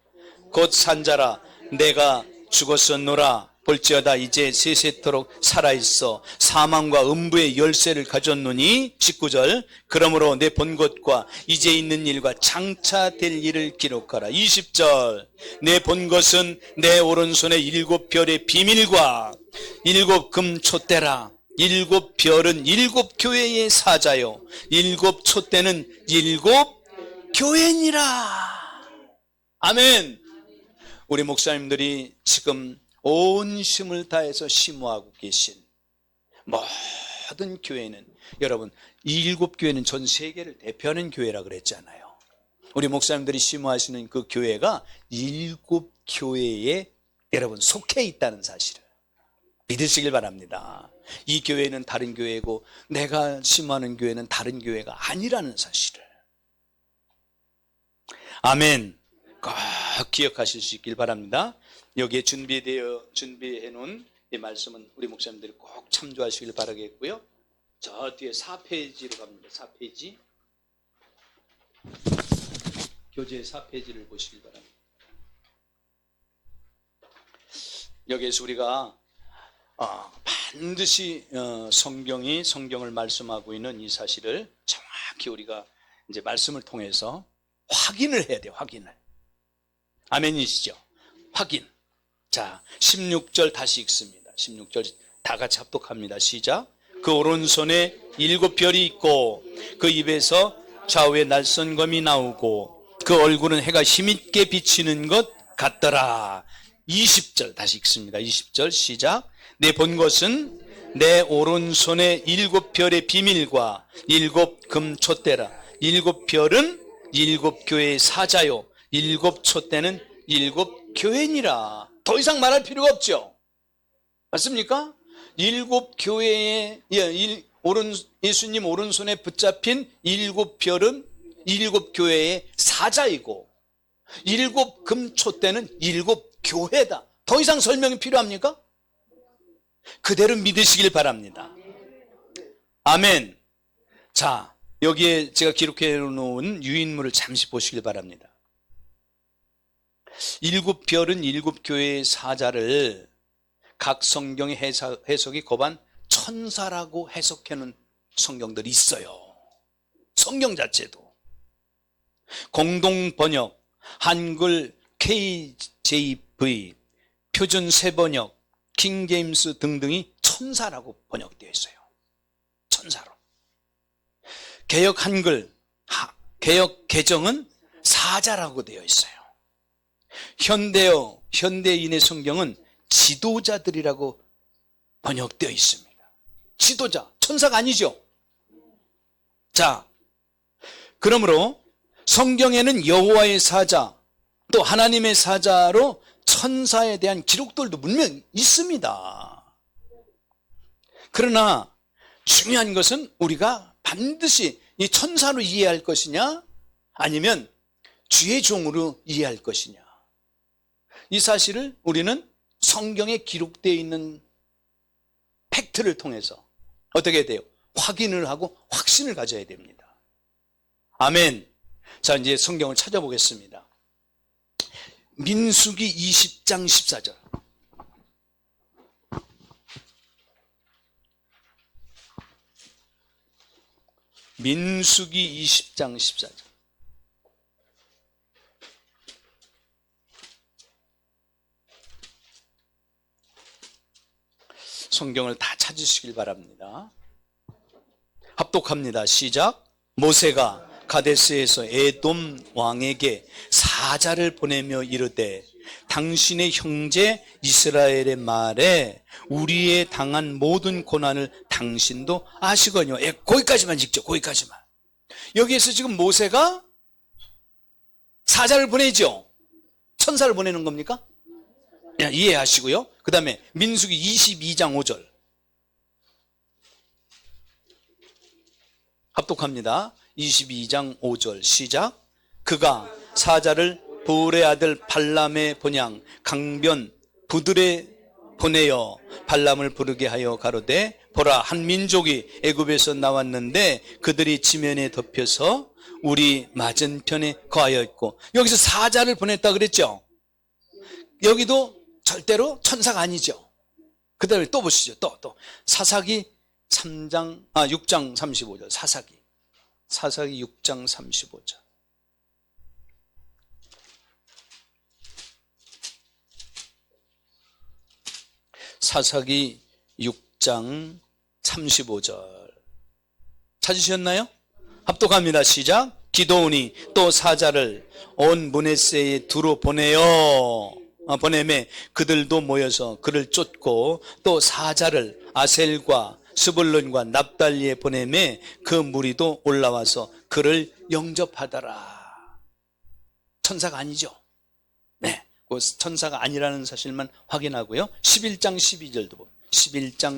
곧 산자라 내가 죽었었노라 볼지어다 이제 세세토록 살아있어 사망과 음부의 열쇠를 가졌노니. 19절 그러므로 내 본 것과 이제 있는 일과 장차 될 일을 기록하라. 20절 내 본 것은 내 오른손에 7별의 비밀과 7금 촛대라. 7별은 7교회의 사자요 7촛대는 7교회니라. 아멘. 우리 목사님들이 지금 온 힘을 다해서 심호하고 계신 모든 교회는 여러분 이 7교회는 전 세계를 대표하는 교회라 그랬잖아요. 우리 목사님들이 심호하시는 그 교회가 7교회에 여러분 속해 있다는 사실을 믿으시길 바랍니다. 이 교회는 다른 교회고 내가 심호하는 교회는 다른 교회가 아니라는 사실을. 아멘. 꼭 기억하실 수 있길 바랍니다. 여기에 준비해 놓은 이 말씀은 우리 목사님들이 꼭 참조하시길 바라겠고요. 저 뒤에 4페이지로 갑니다. 4페이지. 교재 4페이지를 보시길 바랍니다. 여기에서 우리가 반드시 성경을 말씀하고 있는 이 사실을 정확히 우리가 이제 말씀을 통해서 확인을 해야 돼요. 확인을. 아멘이시죠? 확인. 자, 16절 다시 읽습니다. 16절 다 같이 합독합니다. 시작. 그 오른손에 7별이 있고 그 입에서 좌우에 날선검이 나오고 그 얼굴은 해가 힘있게 비치는 것 같더라. 20절 다시 읽습니다. 20절 시작. 내 본 것은 내 오른손에 7별의 비밀과 7금 촛대라. 7별은 7교회의 사자요 7촛대는 7교회니라. 더 이상 말할 필요가 없죠. 맞습니까? 7교회의 예수님 오른손에 붙잡힌 7별은 7교회의 사자이고 7금 촛대는 7교회다. 더 이상 설명이 필요합니까? 그대로 믿으시길 바랍니다. 아멘. 자, 여기에 제가 기록해 놓은 유인물을 잠시 보시길 바랍니다. 7별은 7교회의 사자를 각 성경의 해석이 거반 천사라고 해석하는 성경들이 있어요. 성경 자체도. 공동 번역, 한글 KJV, 표준 세번역, 킹제임스 등등이 천사라고 번역되어 있어요. 천사로. 개역 한글, 개역 개정은 사자라고 되어 있어요. 현대인의 성경은 지도자들이라고 번역되어 있습니다. 지도자, 천사가 아니죠. 자, 그러므로 성경에는 여호와의 사자, 또 하나님의 사자로 천사에 대한 기록들도 분명 있습니다. 그러나 중요한 것은 우리가 반드시 이 천사로 이해할 것이냐 아니면 주의 종으로 이해할 것이냐. 이 사실을 우리는 성경에 기록되어 있는 팩트를 통해서 어떻게 해야 돼요? 확인을 하고 확신을 가져야 됩니다. 아멘. 자, 이제 성경을 찾아보겠습니다. 민수기 20장 14절. 민수기 20장 14절. 성경을 다 찾으시길 바랍니다. 합독합니다. 시작. 모세가 가데스에서 에돔 왕에게 사자를 보내며 이르되 당신의 형제 이스라엘의 말에 우리의 당한 모든 고난을 당신도 아시거니와. 거기까지만 읽죠. 거기까지만. 여기에서 지금 모세가 사자를 보내죠. 천사를 보내는 겁니까? 이해하시고요. 그 다음에 민수기 22장 5절 합독합니다. 22장 5절 시작. 그가 사자를 보울의 아들 발람의 본향 강변 부들에 보내어 발람을 부르게 하여 가로되 보라, 한 민족이 애굽에서 나왔는데 그들이 지면에 덮여서 우리 맞은편에 거하여 있고. 여기서 사자를 보냈다 그랬죠. 여기도 절대로 천사가 아니죠. 그 다음에 또 보시죠. 또 사사기 6장 35절 사사기 6장 35절. 사사기 6장 35절 찾으셨나요? 합독합니다. 시작. 기도온이 또 사자를 온 므네세에 두루 보내매 그들도 모여서 그를 쫓고 또 사자를 아셀과 스불론과 납달리에 보내매 그 무리도 올라와서 그를 영접하더라. 천사가 아니죠. 네, 그 천사가 아니라는 사실만 확인하고요. 11장 12절도 보면 11장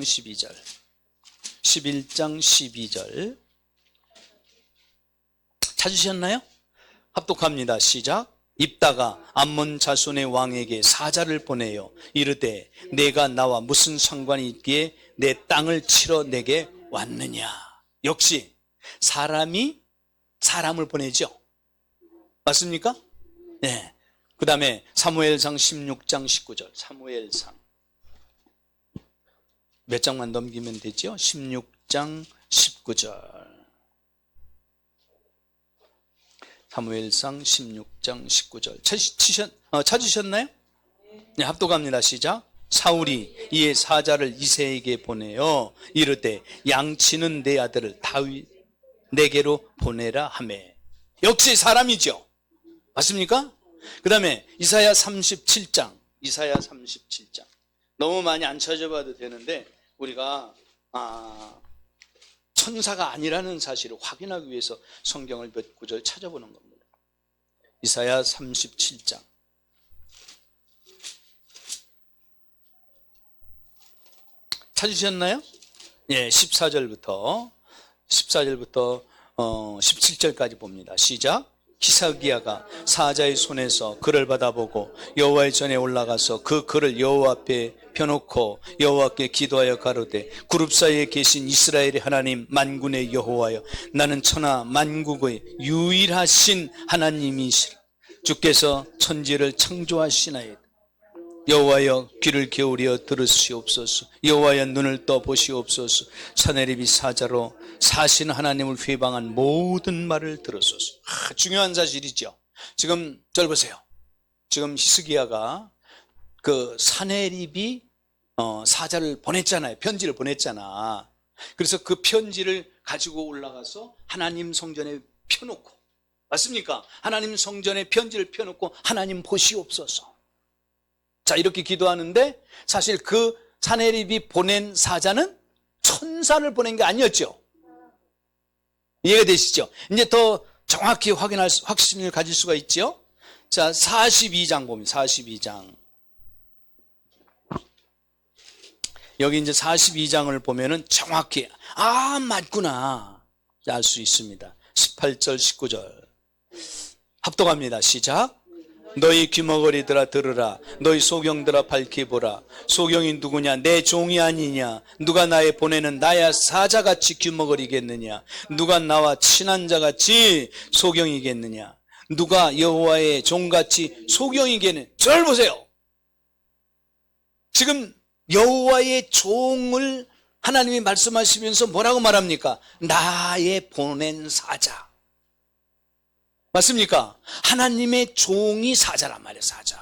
12절 찾으셨나요? 합독합니다. 시작. 입다가 암몬 자손의 왕에게 사자를 보내요 이르되 내가 나와 무슨 상관이 있기에 내 땅을 치러 내게 왔느냐. 역시 사람이 사람을 보내죠. 맞습니까? 네. 그 다음에 사무엘상 16장 19절 사무엘상 몇 장만 넘기면 되죠? 16장 19절 사무엘상 16장 19절. 찾으셨나요? 네, 합독합니다. 시작. 사울이 이에 사자를 이새에게 보내어 이르되 양치는 내 아들을 다윗 내게로 보내라 하매. 역시 사람이죠. 맞습니까? 그 다음에 이사야 37장. 너무 많이 안 찾아봐도 되는데 우리가 천사가 아니라는 사실을 확인하기 위해서 성경을 몇 구절 찾아보는 겁니다. 이사야 37장. 찾으셨나요? 예, 14절부터 17절까지 봅니다. 시작. 히스기야가 사자의 손에서 글을 받아보고 여호와의 전에 올라가서 그 글을 여호와 앞에 펴놓고 여호와께 기도하여 가로되 그룹 사이에 계신 이스라엘의 하나님 만군의 여호와여, 나는 천하 만국의 유일하신 하나님이시라. 주께서 천지를 창조하시나이다. 여호와여, 귀를 기울여 들으시옵소서. 여호와여, 눈을 떠 보시옵소서. 사내립이 사자로 사신 하나님을 회방한 모든 말을 들으소서. 중요한 사실이죠. 지금 절 보세요. 지금 히스기야가 그 사내립이 사자를 보냈잖아요. 편지를 보냈잖아. 그래서 그 편지를 가지고 올라가서 하나님 성전에 펴놓고, 맞습니까? 하나님 성전에 편지를 펴놓고 하나님 보시옵소서. 자, 이렇게 기도하는데 사실 그 사내립이 보낸 사자는 천사를 보낸 게 아니었죠. 이해가 되시죠? 이제 더 정확히 확신을 가질 수가 있죠. 자, 42장 봅니다. 42장. 여기 이제 42장을 보면은 정확히 맞구나 알 수 있습니다. 18절 19절 합독합니다. 시작. 너희 귀머거리들아 들으라. 너희 소경들아 밝히 보라. 소경이 누구냐? 내 종이 아니냐? 누가 나의 보내는 나야 사자같이 귀머거리겠느냐? 누가 나와 친한 자같이 소경이겠느냐? 누가 여호와의 종같이 소경이겠느냐? 저를 보세요. 지금 여호와의 종을 하나님이 말씀하시면서 뭐라고 말합니까? 나의 보낸 사자. 맞습니까? 하나님의 종이 사자란 말이에요. 사자.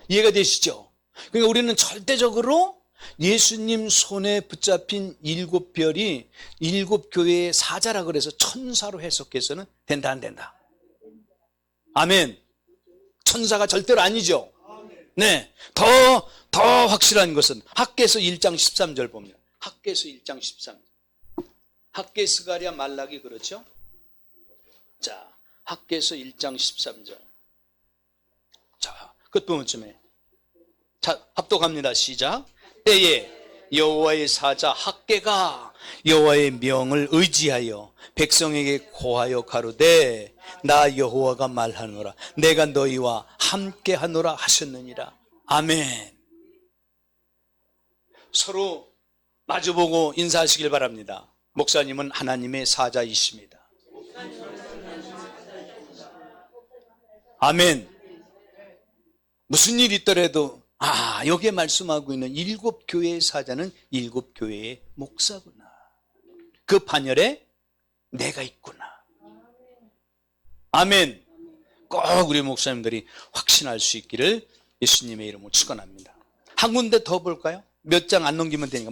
이해가 되시죠? 그러니까 우리는 절대적으로 예수님 손에 붙잡힌 7별이 7교회의 사자라 그래서 천사로 해석해서는 된다 안 된다? 아멘. 천사가 절대로 아니죠. 네. 더 확실한 것은 학개서 1장 13절 봅니다. 학개서 1장 13절. 학개, 스가랴, 말라기 그렇죠? 자, 학개서 1장 13절. 자, 끝부분쯤에. 자, 합독합니다. 시작. 때에 여호와의 사자 학개가 여호와의 명을 의지하여 백성에게 고하여 가로되 나 여호와가 말하노라. 내가 너희와 함께 하노라 하셨느니라. 아멘. 서로 마주보고 인사하시길 바랍니다. 목사님은 하나님의 사자이십니다. 아멘. 무슨 일이 있더라도 여기에 말씀하고 있는 7교회의 사자는 7교회의 목사구나. 그 반열에 내가 있구나. 아멘. 꼭 우리 목사님들이 확신할 수 있기를 예수님의 이름으로 축원합니다. 한 군데 더 볼까요? 몇 장 안 넘기면 되니까.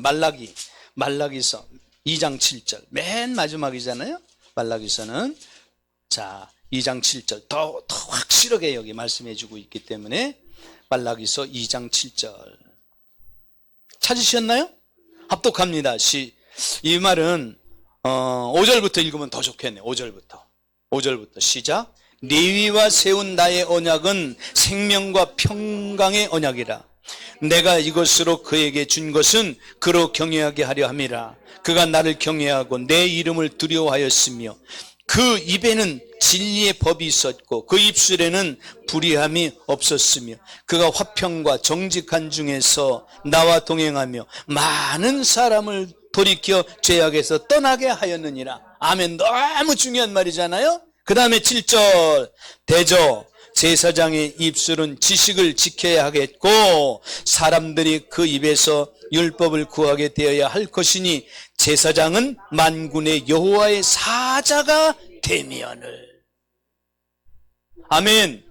말라기서 2장 7절 맨 마지막이잖아요. 말라기서는 자 2장 7절 더 확실하게 여기 말씀해 주고 있기 때문에 말라기서 2장 7절 찾으셨나요? 합독합니다. 이 말은 5절부터 읽으면 더 좋겠네요. 5절부터 시작. 레위와 세운 나의 언약은 생명과 평강의 언약이라. 내가 이것으로 그에게 준 것은 그로 경외하게 하려 함이라. 그가 나를 경외하고 내 이름을 두려워하였으며 그 입에는 진리의 법이 있었고 그 입술에는 불의함이 없었으며 그가 화평과 정직한 중에서 나와 동행하며 많은 사람을 돌이켜 죄악에서 떠나게 하였느니라. 아멘. 너무 중요한 말이잖아요. 그 다음에 7절 대저 제사장의 입술은 지식을 지켜야 하겠고 사람들이 그 입에서 율법을 구하게 되어야 할 것이니 제사장은 만군의 여호와의 사자가 되면을. 아멘.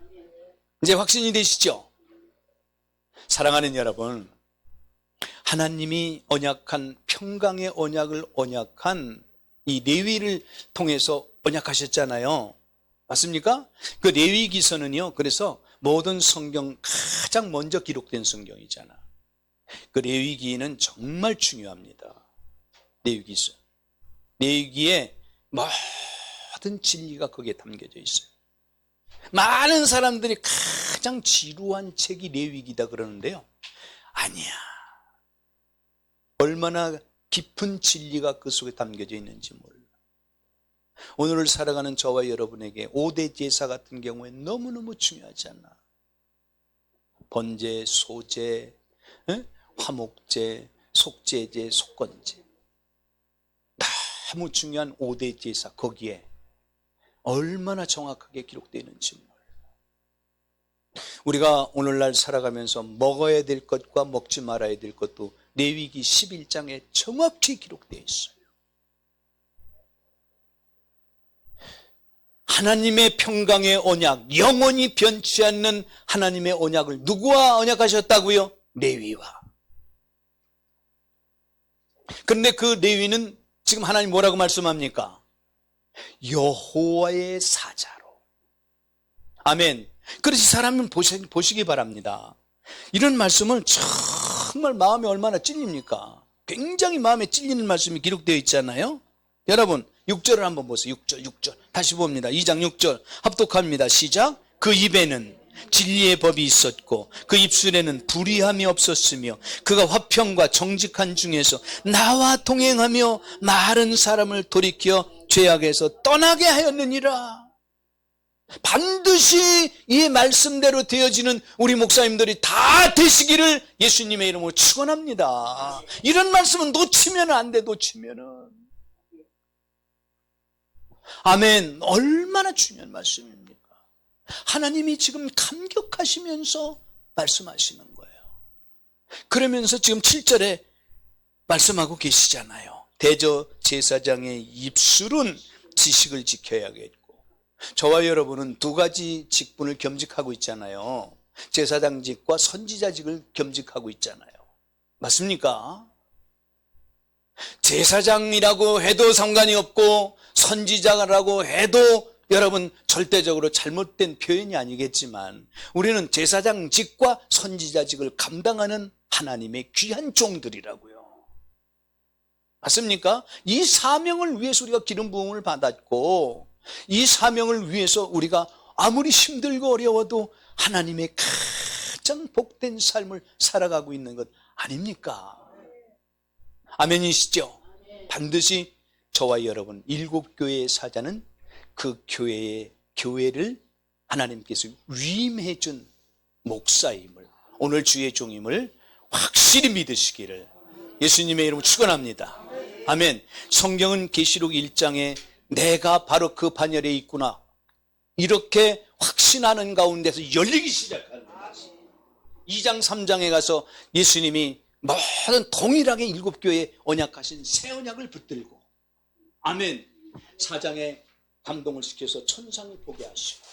이제 확신이 되시죠? 사랑하는 여러분, 하나님이 언약한 평강의 언약을 언약한 이 레위를 통해서 언약하셨잖아요. 맞습니까? 그 레위기서는요, 그래서 모든 성경 가장 먼저 기록된 성경이잖아. 그 레위기는 정말 중요합니다. 레위기서. 레위기에 모든 진리가 거기에 담겨져 있어요. 많은 사람들이 가장 지루한 책이 레위기다 그러는데요, 아니야. 얼마나 깊은 진리가 그 속에 담겨져 있는지 몰라. 오늘을 살아가는 저와 여러분에게 5대 제사 같은 경우에 너무너무 중요하지 않나. 번제, 소제, 화목제, 속제제, 속건제. 너무 중요한 5대 제사, 거기에 얼마나 정확하게 기록되어 있는지 몰라. 우리가 오늘날 살아가면서 먹어야 될 것과 먹지 말아야 될 것도 레위기 11장에 정확히 기록되어 있어요. 하나님의 평강의 언약, 영원히 변치 않는 하나님의 언약을 누구와 언약하셨다고요? 레위와. 그런데 그 레위는 지금 하나님 뭐라고 말씀합니까? 여호와의 사자로. 아멘. 그래서 사람은 보시기 바랍니다. 이런 말씀을 정말 마음에 얼마나 찔립니까? 굉장히 마음에 찔리는 말씀이 기록되어 있잖아요. 여러분 6절을 한번 보세요. 6절 다시 봅니다. 2장 6절 합독합니다. 시작. 그 입에는 진리의 법이 있었고 그 입술에는 불의함이 없었으며 그가 화평과 정직한 중에서 나와 동행하며 많은 사람을 돌이켜 죄악에서 떠나게 하였느니라. 반드시 이 말씀대로 되어지는 우리 목사님들이 다 되시기를 예수님의 이름으로 축원합니다. 이런 말씀은 놓치면 안 돼. 놓치면은. 아멘. 얼마나 중요한 말씀입니까? 하나님이 지금 감격하시면서 말씀하시는 거예요. 그러면서 지금 7절에 말씀하고 계시잖아요. 대저제사장의 입술은 지식을 지켜야겠고, 저와 여러분은 두 가지 직분을 겸직하고 있잖아요. 제사장직과 선지자직을 겸직하고 있잖아요. 맞습니까? 제사장이라고 해도 상관이 없고 선지자라고 해도 여러분 절대적으로 잘못된 표현이 아니겠지만 우리는 제사장직과 선지자직을 감당하는 하나님의 귀한 종들이라고요. 맞습니까? 이 사명을 위해서 우리가 기름 부음을 받았고, 이 사명을 위해서 우리가 아무리 힘들고 어려워도 하나님의 가장 복된 삶을 살아가고 있는 것 아닙니까? 아멘이시죠? 반드시 저와 여러분 7교회의 사자는 그 교회를 하나님께서 위임해 준 목사임을, 오늘 주의 종임을 확실히 믿으시기를 예수님의 이름으로 축원합니다. 아멘. 성경은 계시록 1장에 내가 바로 그 반열에 있구나, 이렇게 확신하는 가운데서 열리기 시작하는 거예요. 2장 3장에 가서 예수님이 모든 동일하게 7교회에 언약하신 새 언약을 붙들고, 아멘, 4장에 감동을 시켜서 천상을 보게 하시고,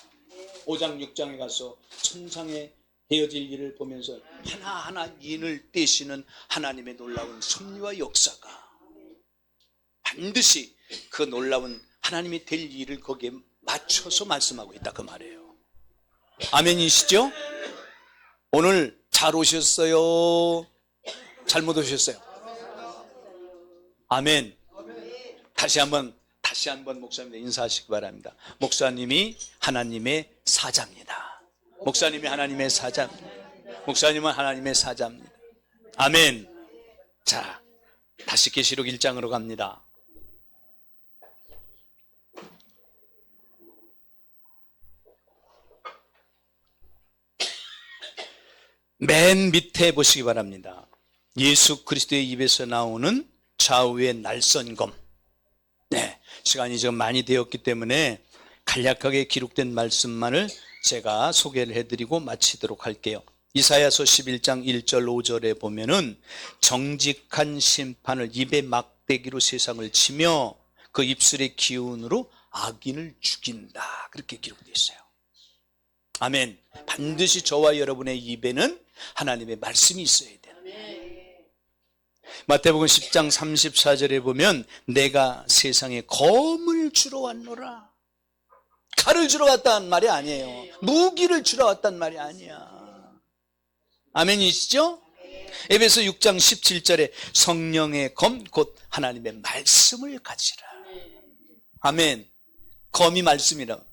5장 6장에 가서 천상에 되어질 일을 보면서 하나하나 인을 떼시는 하나님의 놀라운 섭리와 역사가 반드시 그 놀라운 하나님이 될 일을 거기에 맞춰서 말씀하고 있다, 그 말이에요. 아멘이시죠? 오늘 잘 오셨어요? 잘못 오셨어요? 아멘. 다시 한번 목사님들 인사하시기 바랍니다. 목사님이 하나님의 사자입니다. 목사님이 하나님의 사자입니다. 목사님은 하나님의 사자입니다. 아멘. 자, 다시 계시록 1장으로 갑니다. 맨 밑에 보시기 바랍니다. 예수 그리스도의 입에서 나오는 좌우의 날선검. 네, 시간이 좀 많이 되었기 때문에 간략하게 기록된 말씀만을 제가 소개를 해드리고 마치도록 할게요. 이사야서 11장 1절 5절에 보면은 정직한 심판을 입에 막대기로 세상을 치며 그 입술의 기운으로 악인을 죽인다. 그렇게 기록되어 있어요. 아멘. 반드시 저와 여러분의 입에는 하나님의 말씀이 있어야 돼요. 마태복음 10장 34절에 보면 내가 세상에 검을 주러 왔노라. 칼을 주러 왔다는 말이 아니에요. 무기를 주러 왔다는 말이 아니야. 아멘이시죠? 에베소 6장 17절에 성령의 검 곧 하나님의 말씀을 가지라. 아멘. 검이 말씀이라.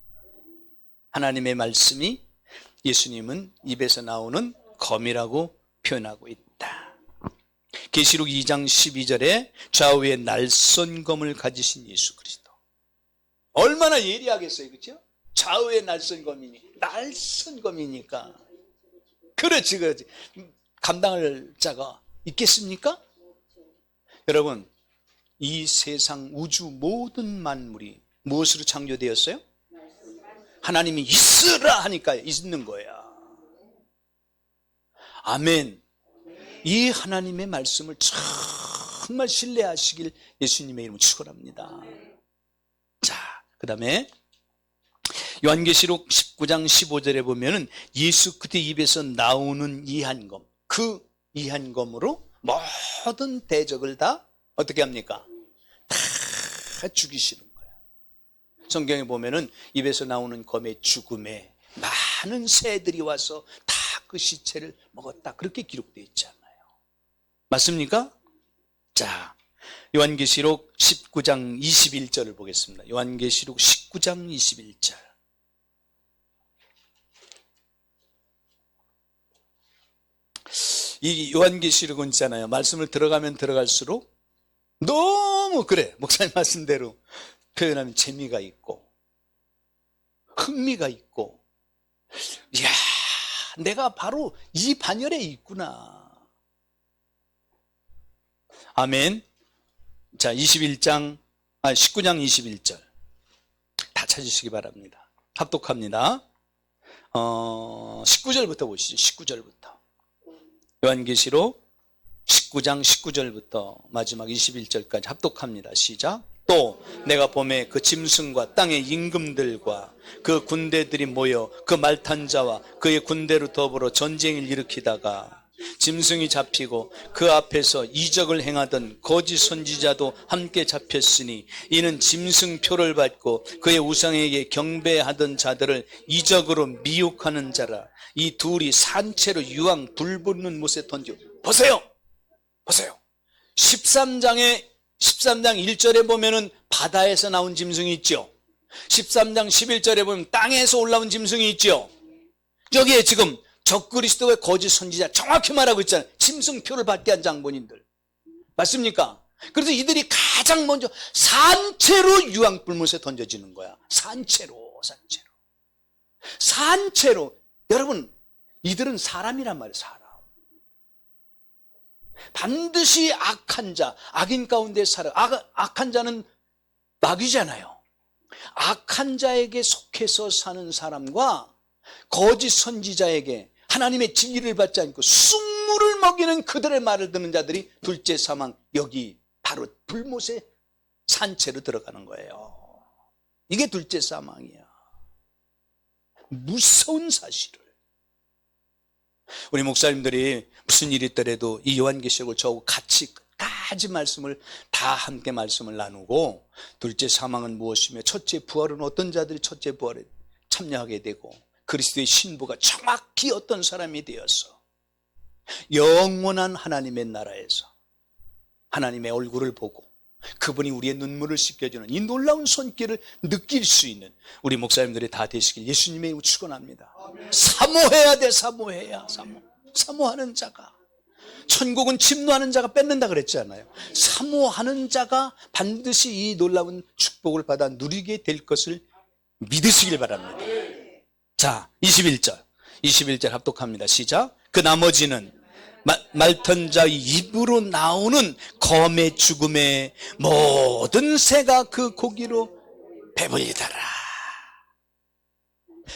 하나님의 말씀이 예수님은 입에서 나오는 검이라고 표현하고 있다. 계시록 2장 12절에 좌우에 날선 검을 가지신 예수 그리스도. 얼마나 예리하겠어요, 그렇죠? 좌우에 날선 검이니, 날선 검이니까. 그렇지. 감당할 자가 있겠습니까? 여러분, 이 세상 우주 모든 만물이 무엇으로 창조되었어요? 하나님이 있으라 하니까 있는 거야. 아멘. 이 하나님의 말씀을 정말 신뢰하시길 예수님의 이름으로 축원합니다. 자, 그 다음에 요한계시록 19장 15절에 보면은 예수 그때 입에서 나오는 이한검, 그 이한검으로 모든 대적을 다 어떻게 합니까? 다 죽이시는 거예요. 성경에 보면은 입에서 나오는 검의 죽음에 많은 새들이 와서 다 그 시체를 먹었다. 그렇게 기록되어 있잖아요. 맞습니까? 자, 요한계시록 19장 21절을 보겠습니다. 요한계시록 19장 21절. 이 요한계시록은 있잖아요. 말씀을 들어가면 들어갈수록 너무 그래. 목사님 말씀대로 표현하면 재미가 있고 흥미가 있고, 이야, 내가 바로 이 반열에 있구나. 아멘. 자, 19장 21절 다 찾으시기 바랍니다. 합독합니다. 19절부터 보시죠. 19절부터. 요한계시록 19장 19절부터 마지막 21절까지 합독합니다. 시작. 또 내가 봄에 그 짐승과 땅의 임금들과 그 군대들이 모여 그 말탄 자와 그의 군대로 더불어 전쟁을 일으키다가 짐승이 잡히고 그 앞에서 이적을 행하던 거짓 선지자도 함께 잡혔으니 이는 짐승표를 받고 그의 우상에게 경배하던 자들을 이적으로 미혹하는 자라. 이 둘이 산채로 유황 불 붙는 못에 던져. 보세요. 13장 1절에 보면은 바다에서 나온 짐승이 있죠. 13장 11절에 보면 땅에서 올라온 짐승이 있죠. 여기에 지금 적그리스도의 거짓 선지자 정확히 말하고 있잖아요. 짐승표를 받게 한 장본인들. 맞습니까? 그래서 이들이 가장 먼저 산채로 유황불못에 던져지는 거야. 산채로. 여러분, 이들은 사람이란 말이에요. 사람. 반드시 악한 자, 악인 가운데 살아. 악한 자는 마귀잖아요. 악한 자에게 속해서 사는 사람과 거짓 선지자에게 하나님의 진리를 받지 않고 쑥물을 먹이는 그들의 말을 듣는 자들이 둘째 사망, 여기 바로 불못의 산채로 들어가는 거예요. 이게 둘째 사망이야. 무서운 사실을 우리 목사님들이 무슨 일이 있더라도 이 요한계시록을 저하고 같이 끝까지 말씀을 다 함께 말씀을 나누고, 둘째 사망은 무엇이며 첫째 부활은 어떤 자들이 첫째 부활에 참여하게 되고, 그리스도의 신부가 정확히 어떤 사람이 되어서 영원한 하나님의 나라에서 하나님의 얼굴을 보고 그분이 우리의 눈물을 씻겨주는 이 놀라운 손길을 느낄 수 있는 우리 목사님들이 다 되시길 예수님의 이름으로 축원합니다. 사모해야 돼. 사모하는 자가, 천국은 침노하는 자가 뺏는다 그랬잖아요. 사모하는 자가 반드시 이 놀라운 축복을 받아 누리게 될 것을 믿으시길 바랍니다. 자, 21절 합독합니다. 시작. 그 나머지는 말턴 자의 입으로 나오는 검의 죽음에 모든 새가 그 고기로 배불리더라.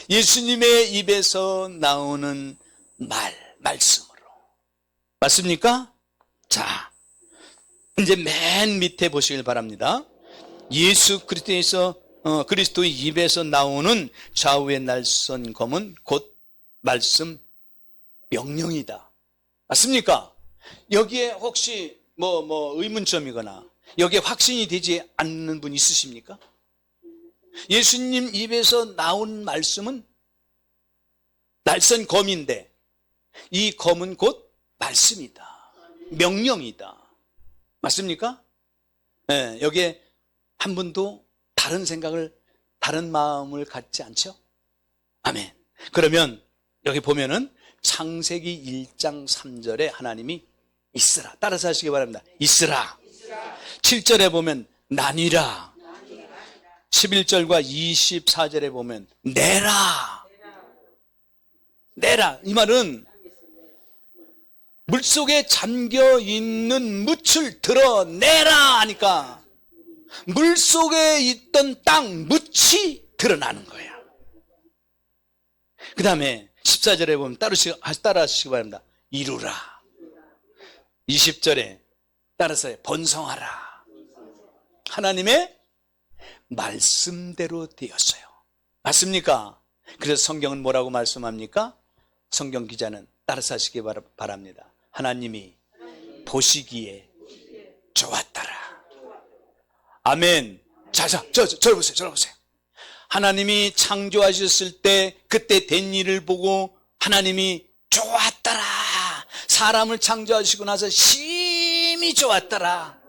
예수님의 입에서 나오는 말씀으로. 맞습니까? 자, 이제 맨 밑에 보시길 바랍니다. 예수 그리스도에서 그리스도의 입에서 나오는 좌우의 날선 검은 곧 말씀 명령이다. 맞습니까? 여기에 혹시 의문점이거나 여기에 확신이 되지 않는 분 있으십니까? 예수님 입에서 나온 말씀은 날선 검인데 이 검은 곧 말씀이다. 명령이다. 맞습니까? 네, 여기에 한 분도 다른 생각을, 다른 마음을 갖지 않죠? 아멘. 그러면 여기 보면은 창세기 1장 3절에 하나님이 있으라. 따라서 하시기 바랍니다. 있으라. 7절에 보면 나뉘라. 11절과 24절에 보면 내라. 내라. 이 말은 물속에 잠겨있는 묻을 드러내라 하니까 물속에 있던 땅 묻이 드러나는 거예요. 그 다음에 14절에 보면 따라하시기 바랍니다. 이루라. 20절에 따라서 번성하라. 하나님의 말씀대로 되었어요. 맞습니까? 그래서 성경은 뭐라고 말씀합니까? 성경 기자는 따라서 하시기 바랍니다. 하나님이 보시기에 좋았더라. 아멘. 자, 저를 보세요. 하나님이 창조하셨을 때 그때 된 일을 보고 하나님이 좋았더라. 사람을 창조하시고 나서 심히 좋았더라.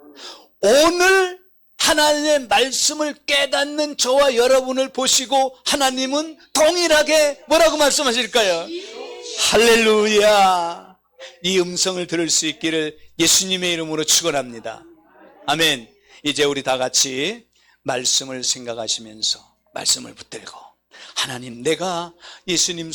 오늘 하나님의 말씀을 깨닫는 저와 여러분을 보시고 하나님은 동일하게 뭐라고 말씀하실까요? 할렐루야. 이 음성을 들을 수 있기를 예수님의 이름으로 축원합니다. 아멘. 이제 우리 다 같이 말씀을 생각하시면서 말씀을 붙들고 하나님, 내가 예수님